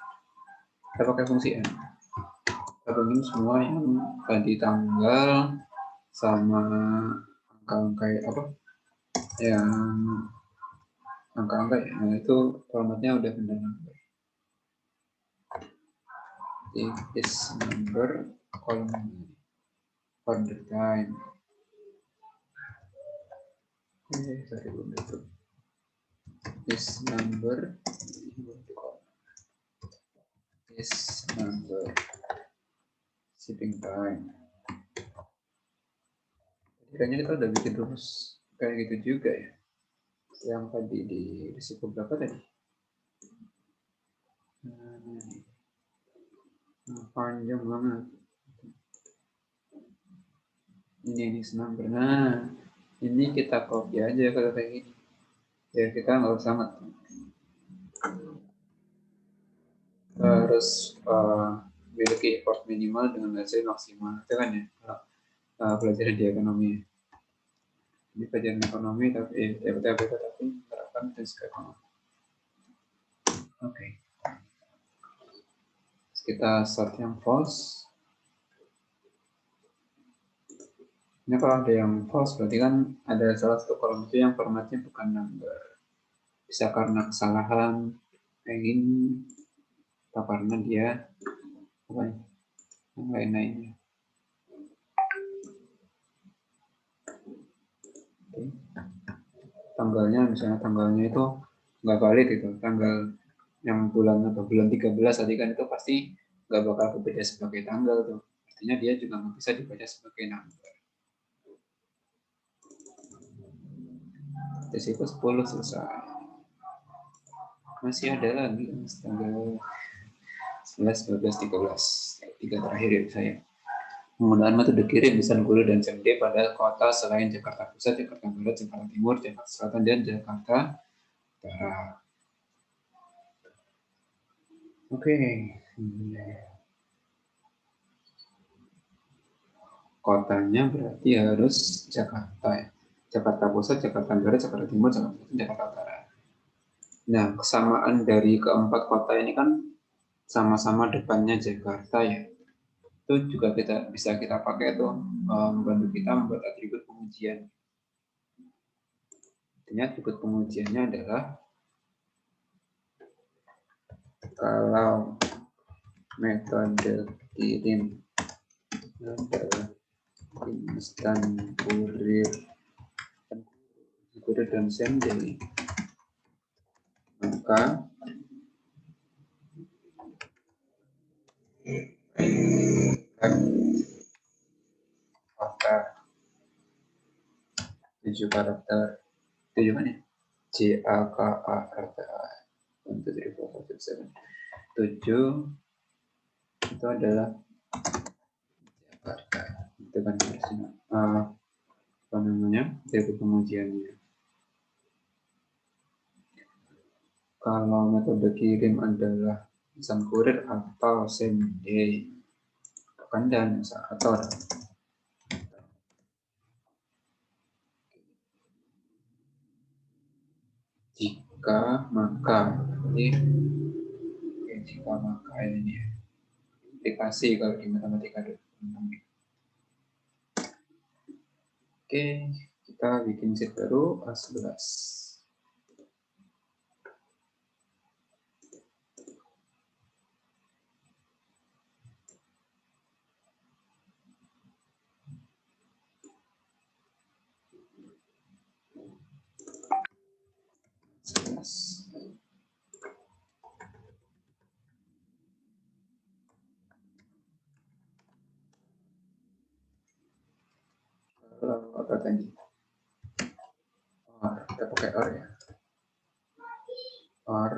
Kita pakai fungsi N. Kita bandingin semua yang tadi tanggal sama angka-angka apa? Yang angka-angka ya. Nah, itu formatnya udah benar number. Is number column order time. Sorry, belum itu. Is number is number shipping time. Kayaknya kita udah bikin rumus kayak gitu juga ya. Yang tadi di risiko berapa tadi? Panjang banget. Ini number. Nah, ini kita copy aja kalau kayak gini. Ya kita nggak usah ngetik. Harus memiliki effort minimal dengan hasil maksimal. Itu kan ya pelajaran di ekonomi. Ini pelajaran ekonomi tapi tapi menerapkan prinsip ekonomi. Oke. Kita start yang false. Ini kalau ada yang false berarti kan ada salah satu kolom itu yang formatnya bukan number. Bisa karena kesalahan ini atau karena dia apa ya, yang lain-lainnya. Oke. Tanggalnya misalnya tanggalnya itu nggak valid itu, tanggal yang bulan atau bulan 13 tadi kan itu pasti nggak bakal berbeda sebagai tanggal tuh. Artinya dia juga nggak bisa dibaca sebagai number. Risiko 10 selesai. Masih ada lagi tanggal 11, 12, 13. Tiga terakhir ya saya. Penggunaan metode kirim pesan guru dan CMD pada kota selain Jakarta Pusat, Jakarta Barat, Jakarta Timur, Jakarta Selatan, dan Jakarta Barat. Oke. Kotanya berarti harus Jakarta ya. Jakarta Pusat, Jakarta Barat, Jakarta Timur, Jakarta Selatan, Jakarta Barat. Nah, kesamaan dari keempat kota ini kan sama-sama depannya Jakarta ya. Itu juga bisa kita pakai itu membantu kita membuat atribut pengujian. Artinya atribut pengujiannya adalah kalau metode kirim adalah instan kurir dan sendiri, maka kata 7 karakter 7 mana? JAKA 1, 2, 3, 4, 5, 6, 7 itu adalah Jakarta. Itu kan apa namanya? Atribut pengujiannya. Kalau metode kirim adalah pesan kurir atau same day, kan dan atau jika maka, jadi jika maka ini aplikasi kalau di matematika. Oke, kita bikin sheet baru A11. Apa tadi? OR, kita pakai OR ya. OR,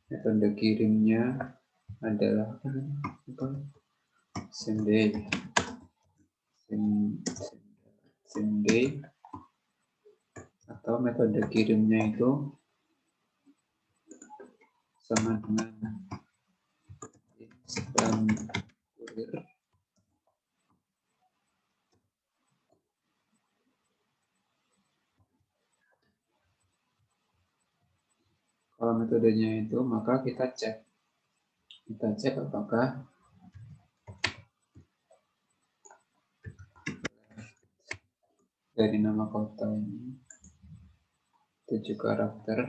metode kirimnya adalah same day. Same day, atau metode kirimnya itu sama dengan instan kurir. Kalau metodenya itu, maka kita cek apakah dari nama kota ini 7 karakter,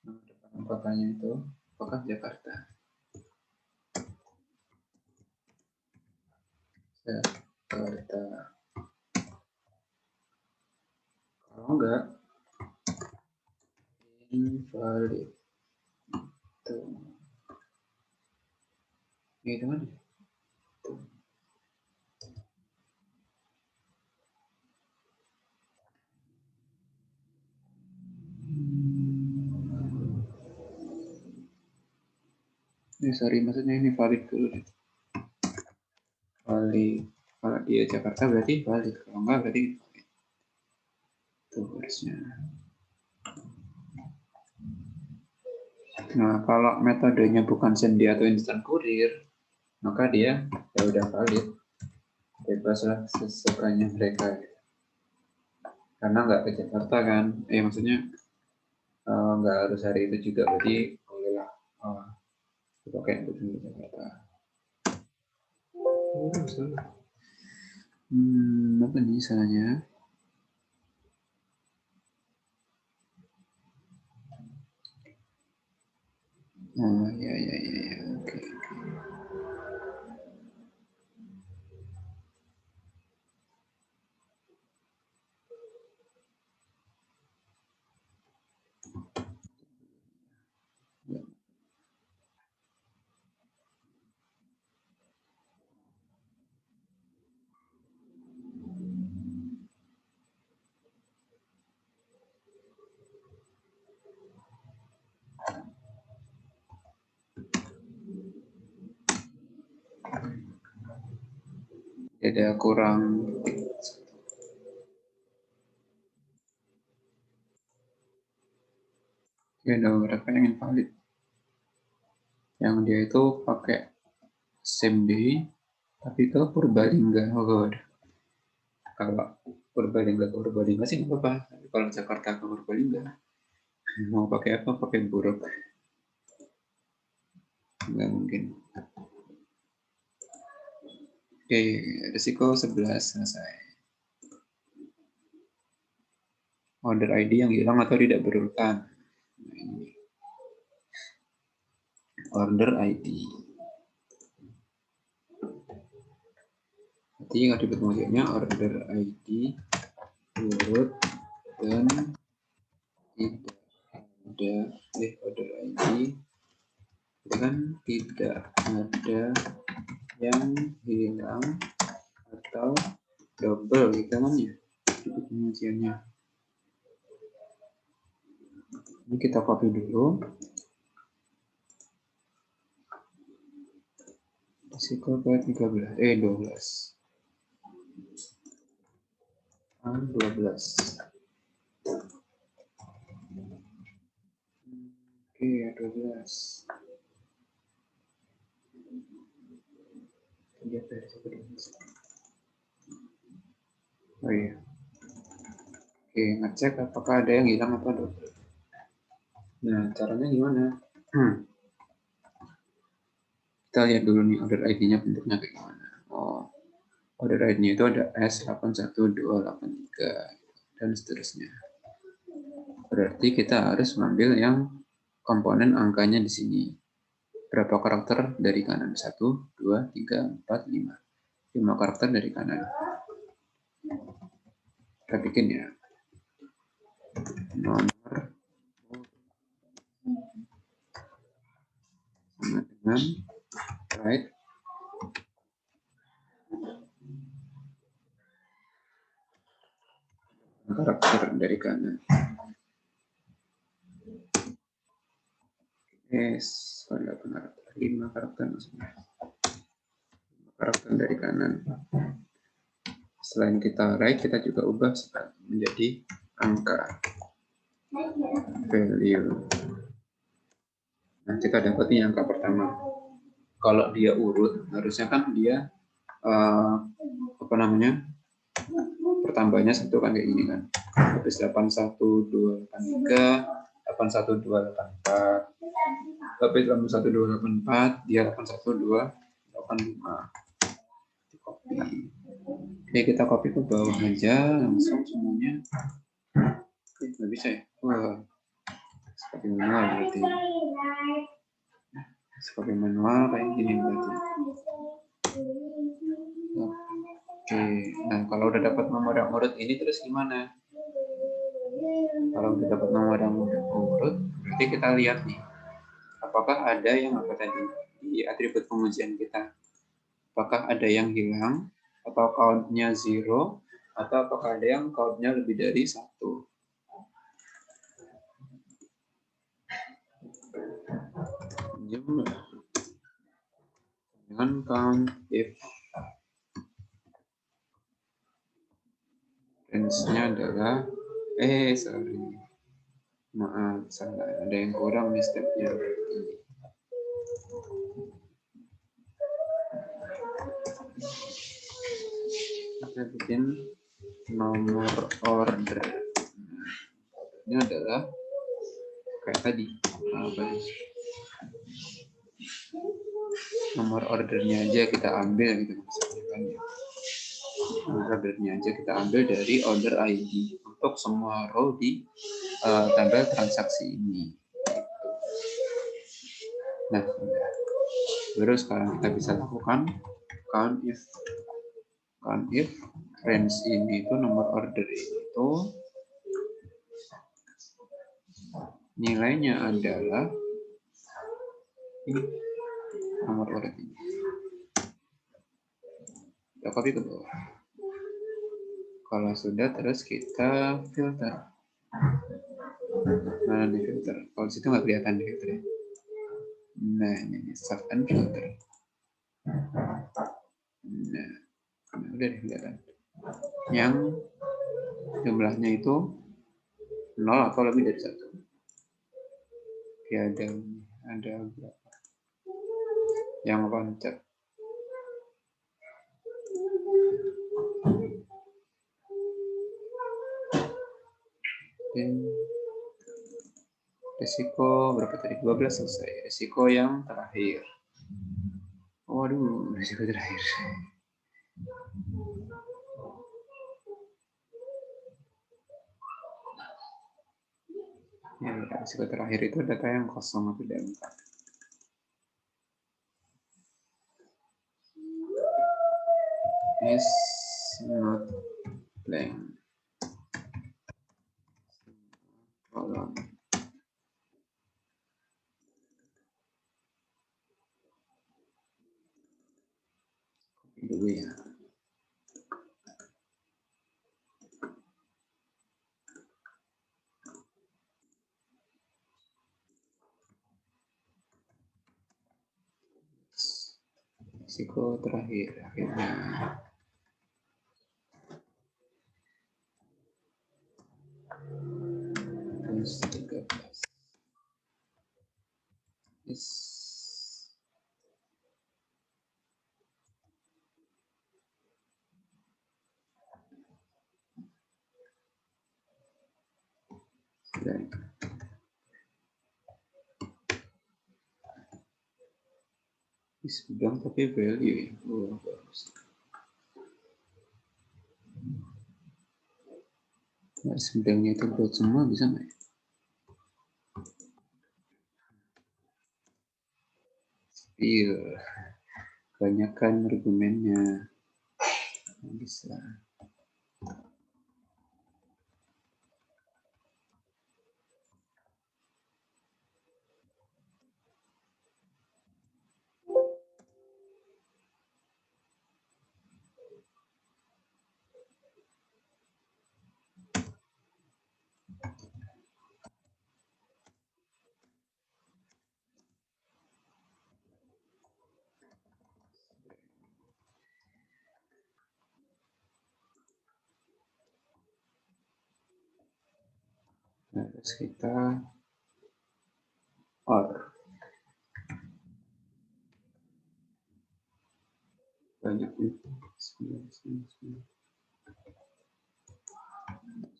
nama depan kotanya itu apakah Jakarta. Jakarta. Kalau enggak, invalid. Tuh. Ini teman. Tuh. Sorry, maksudnya ini valid dulu. Valid. Kalau dia Jakarta berarti valid. Kalau enggak berarti valid. Tuh harusnya. Nah, kalau metodenya bukan same day atau instant kurir, maka dia ya udah valid. Bebaslah sesukanya mereka. Karena nggak ke Jakarta kan. Maksudnya nggak harus hari itu juga, berarti bolehlah pakai untuk di Jakarta. Apa nih salahnya? Oh ya, oke. Ada kurang ya, ada beberapa yang invalid, yang dia itu pakai same day tapi ke Purbalingga. Kalau Purbalingga ke Purbalingga sih nggak apa-apa, tapi kalau Jakarta ke Purbalingga mau pakai apa? Pakai buruk, nggak mungkin. Oke, risiko 11 selesai. Order ID yang hilang atau tidak berurutan. Order ID. Nanti atribut maksudnya order ID urut dan tidak ada order ID kan tidak ada yang hilang atau double gitu kan ya atribut pengujiannya. Ini kita copy dulu. Risiko ke 12. 12. Oke, 12. Lihat dari oh iya. Oke, ngecek apakah ada yang hilang atau ada. Nah, caranya gimana? Kita lihat dulu nih order ID-nya bentuknya kayak gimana. Oh, order ID-nya itu ada S81283 dan seterusnya. Berarti kita harus mengambil yang komponen angkanya di sini. Berapa karakter dari kanan? 1, 2, 3, 4, 5. 5 karakter dari kanan. Kita bikin ya. Nomor sama dengan right karakter dari kanan. Yes, ada karakter 5 karakter maksudnya. 5 karakter dari kanan. Selain kita write, kita juga ubah menjadi angka value. Nah, kita dapat nih angka pertama. Kalau dia urut, harusnya kan dia apa namanya? Pertambahannya satu kan kayak gini kan. Habis 81283, 81284. Tapi 81284, dia 81285. Copy. Oke, kita copy ke bawah aja langsung semuanya. Nggak bisa ya? Wah, seperti manual berarti. Seperti manual kayak gini berarti. Oke, nah kalau udah dapat nomor yang urut ini terus gimana? Kalau udah dapat nomor yang urut, berarti kita lihat nih, apakah ada yang apa tadi di atribut pengujian kita? Apakah ada yang hilang atau count-nya 0 atau apakah ada yang count-nya lebih dari 1? Jumlah dengan count if range-nya adalah sorry, maaf, salah, ada yang kurang nih step-nya. Kita bikin nomor order. Ini adalah kayak tadi, apa ya? Nomor ordernya aja kita ambil gitu kan ya. Nomor ordernya aja kita ambil dari order ID untuk semua row di tabel transaksi ini. Nah, baru sekarang kita bisa lakukan count if range ini itu nomor order itu nilainya adalah ini nomor order ini. Kita copy ke bawah. Kalau sudah, terus kita filter. Nah, di filter. Kalau situ nggak kelihatan di filter ya. Nah, ini sort and filter. Nah, udah kelihatan. Yang jumlahnya itu 0 atau lebih dari 1. Oke, ada berapa? Yang loncat. Risiko berapa tadi? 12 selesai. Risiko yang terakhir. Waduh, risiko terakhir. Ya, risiko terakhir itu data yang kosong atau angka. Is not blank. Kolom. Dulu ya. Risiko terakhir akhirnya. Terus 13. Yes. Dan sedang tapi value ya. Oh, bagus. Nah, sedangnya itu buat semua bisa nggak ya? Iya, kebanyakan argumennya bisa. Nah, terus kita or banyak itu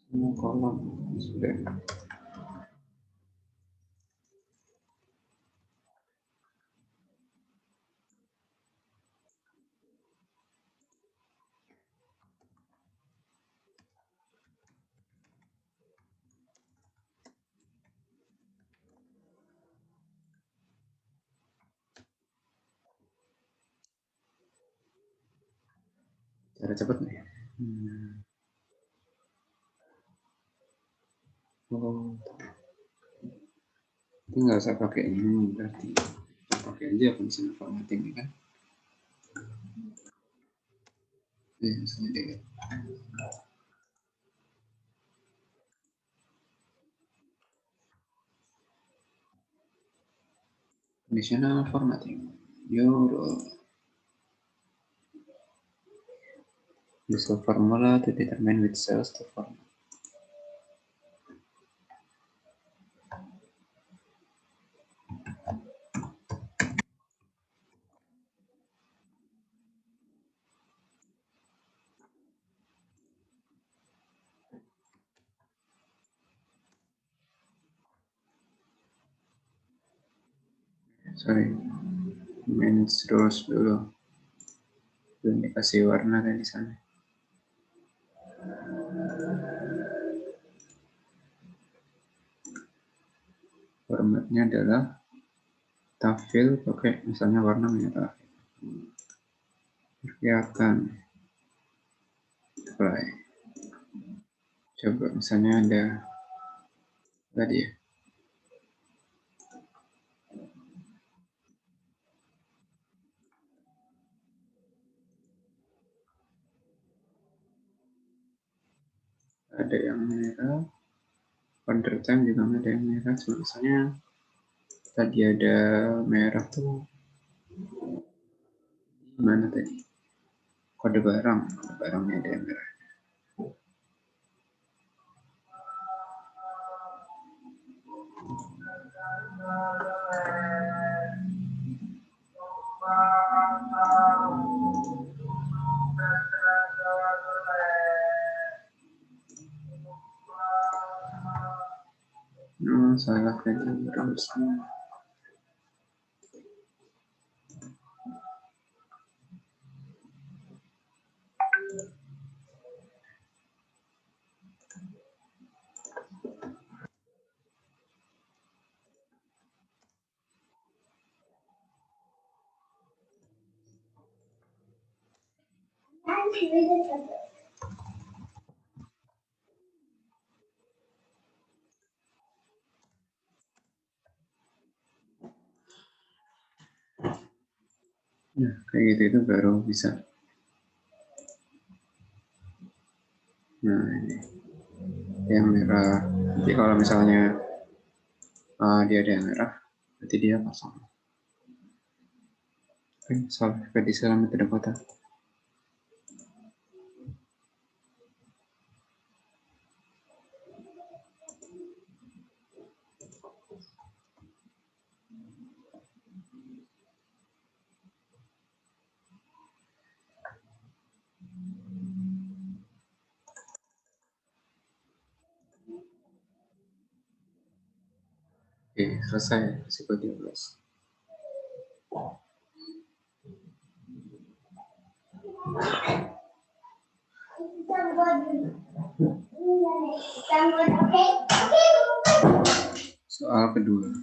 semua kolom sudah. Cara cepat nih. Oh, ini nggak usah pakai ini berarti pakai aja fungsi formatting ini kan. Misalnya deh. Conditional formatting. Use a formula to determine which cells to format. Sorry, manage rows dulu. Belum dikasih warna kan di sana. Formatnya adalah tafil pakai misalnya warna merah. Kelihatan. Apply. Coba misalnya ada tadi ya. Ada yang merah. Order time juga ada yang merah. Misalnya tadi ada merah tuh mana tadi? Kode barangnya ada yang merah. Salah tadi terusnya. Nah, kayak gitu itu baru bisa. Nah, ini yang merah. Nanti kalau misalnya dia ada yang merah, berarti dia kosong. Oke, solve conditional metode kota. Oke, selesai risiko 13. Soal kedua.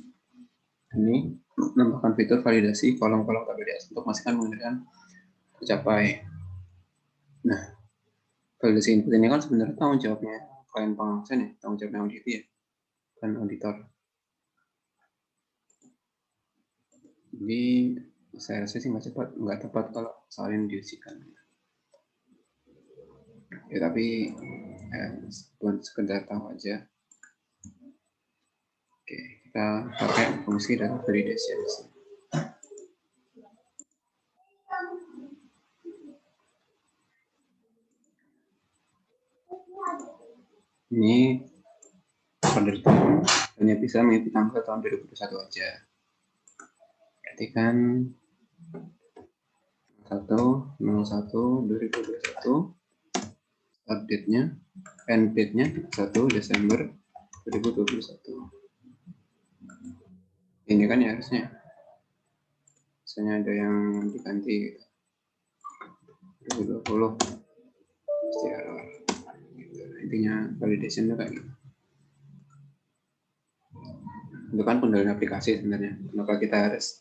Ini menambahkan fitur validasi kolom-kolom KPDS untuk memastikan pengendalian tercapai. Nah, validasi input ini kan sebenarnya tanggung jawabnya klien pengawasan ya, tanggung jawabnya audit ya, kan auditor. Jadi saya rasa sih nggak tepat kalau soal ini diujikan. Ya tapi buat sekedar tahu aja. Oke, kita pakai fungsi data validation. Ini order tahun hanya bisa mengikuti tanggal tahun 2021 aja. Berarti kan 1/01/2021 start date-nya, end date-nya 1 Desember 2021. Ini kan ya harusnya. Misalnya ada yang diganti 2020 pasti error. Gitu. Intinya validation itu kayak gitu. Itu kan pengendalian aplikasi sebenarnya. Kenapa kita harus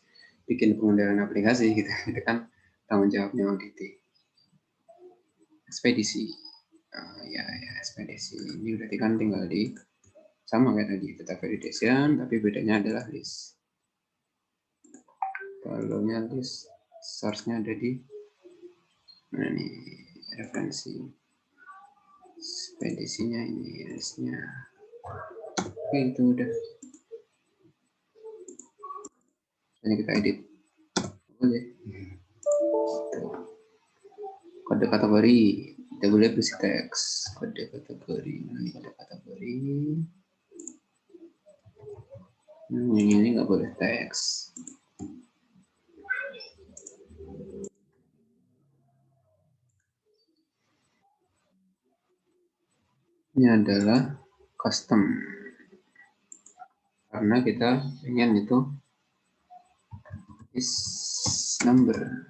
bikin pengendalian aplikasi gitu? Itu kan tanggung jawabnya audit. Ekspedisi. Ya, ekspedisi. Ini berarti kan tinggal di sama kayak tadi data validation, tapi bedanya adalah list. Kalau list source-nya ada di mana nih, referensi. Ekspedisinya ini listnya. Oke, itu udah. Ini kita edit. Oke. Kode kategori. Kita boleh berisi teks. Kode kategori. Ini kode kategori. Ini nggak boleh teks. Ini adalah custom. Karena kita ingin itu is number.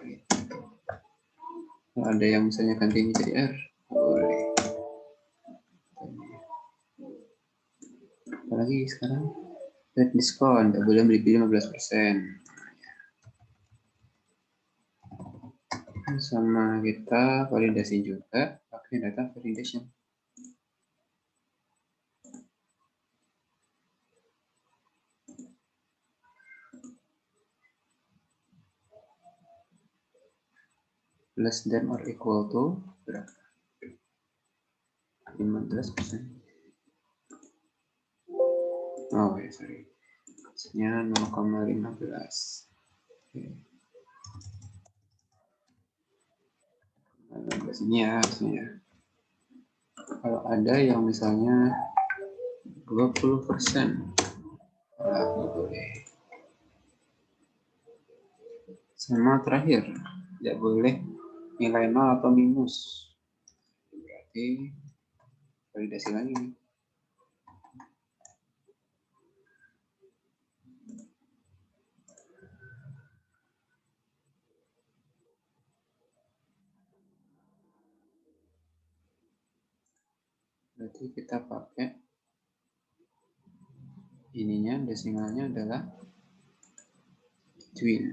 Gitu. Kalau ada yang misalnya ganti ini jadi R, boleh. Apalagi sekarang red diskon, tidak boleh beli 15%. Sama kita validasi juga pakai data validation. Less than or equal to berapa? 15%. Oh ya, sorry. Maksudnya 0,15. Oke. 15 ini ya harusnya. Kalau ada yang misalnya 20%, nggak boleh. Sama terakhir, tidak boleh nilai 0 atau minus. Berarti validasi lagi. Berarti kita pakai ininya, desimalnya adalah twin.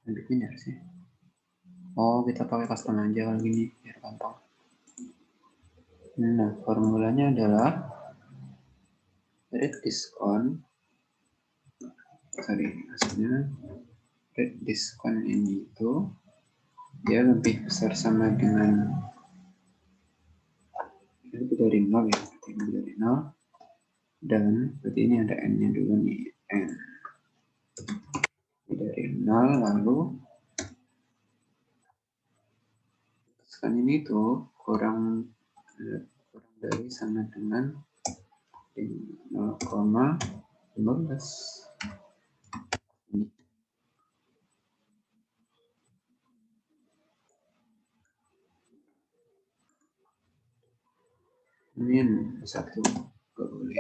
Lebih benar sih. Oh, kita pakai custom aja kalau gini biar gampang. Nah, formulanya adalah red diskon. Sorry, maksudnya red diskon ini itu dia lebih besar sama dengan lebih dari 0 ya, lebih dari 0. Dan berarti ini ada n-nya dulu nih, n dari 0, lalu diskon ini tuh kurang dari sama dengan 0,5 15. Min 1. Gak boleh.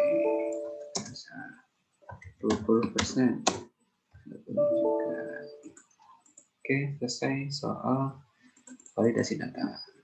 20%. Oke, selesai soal validasi data.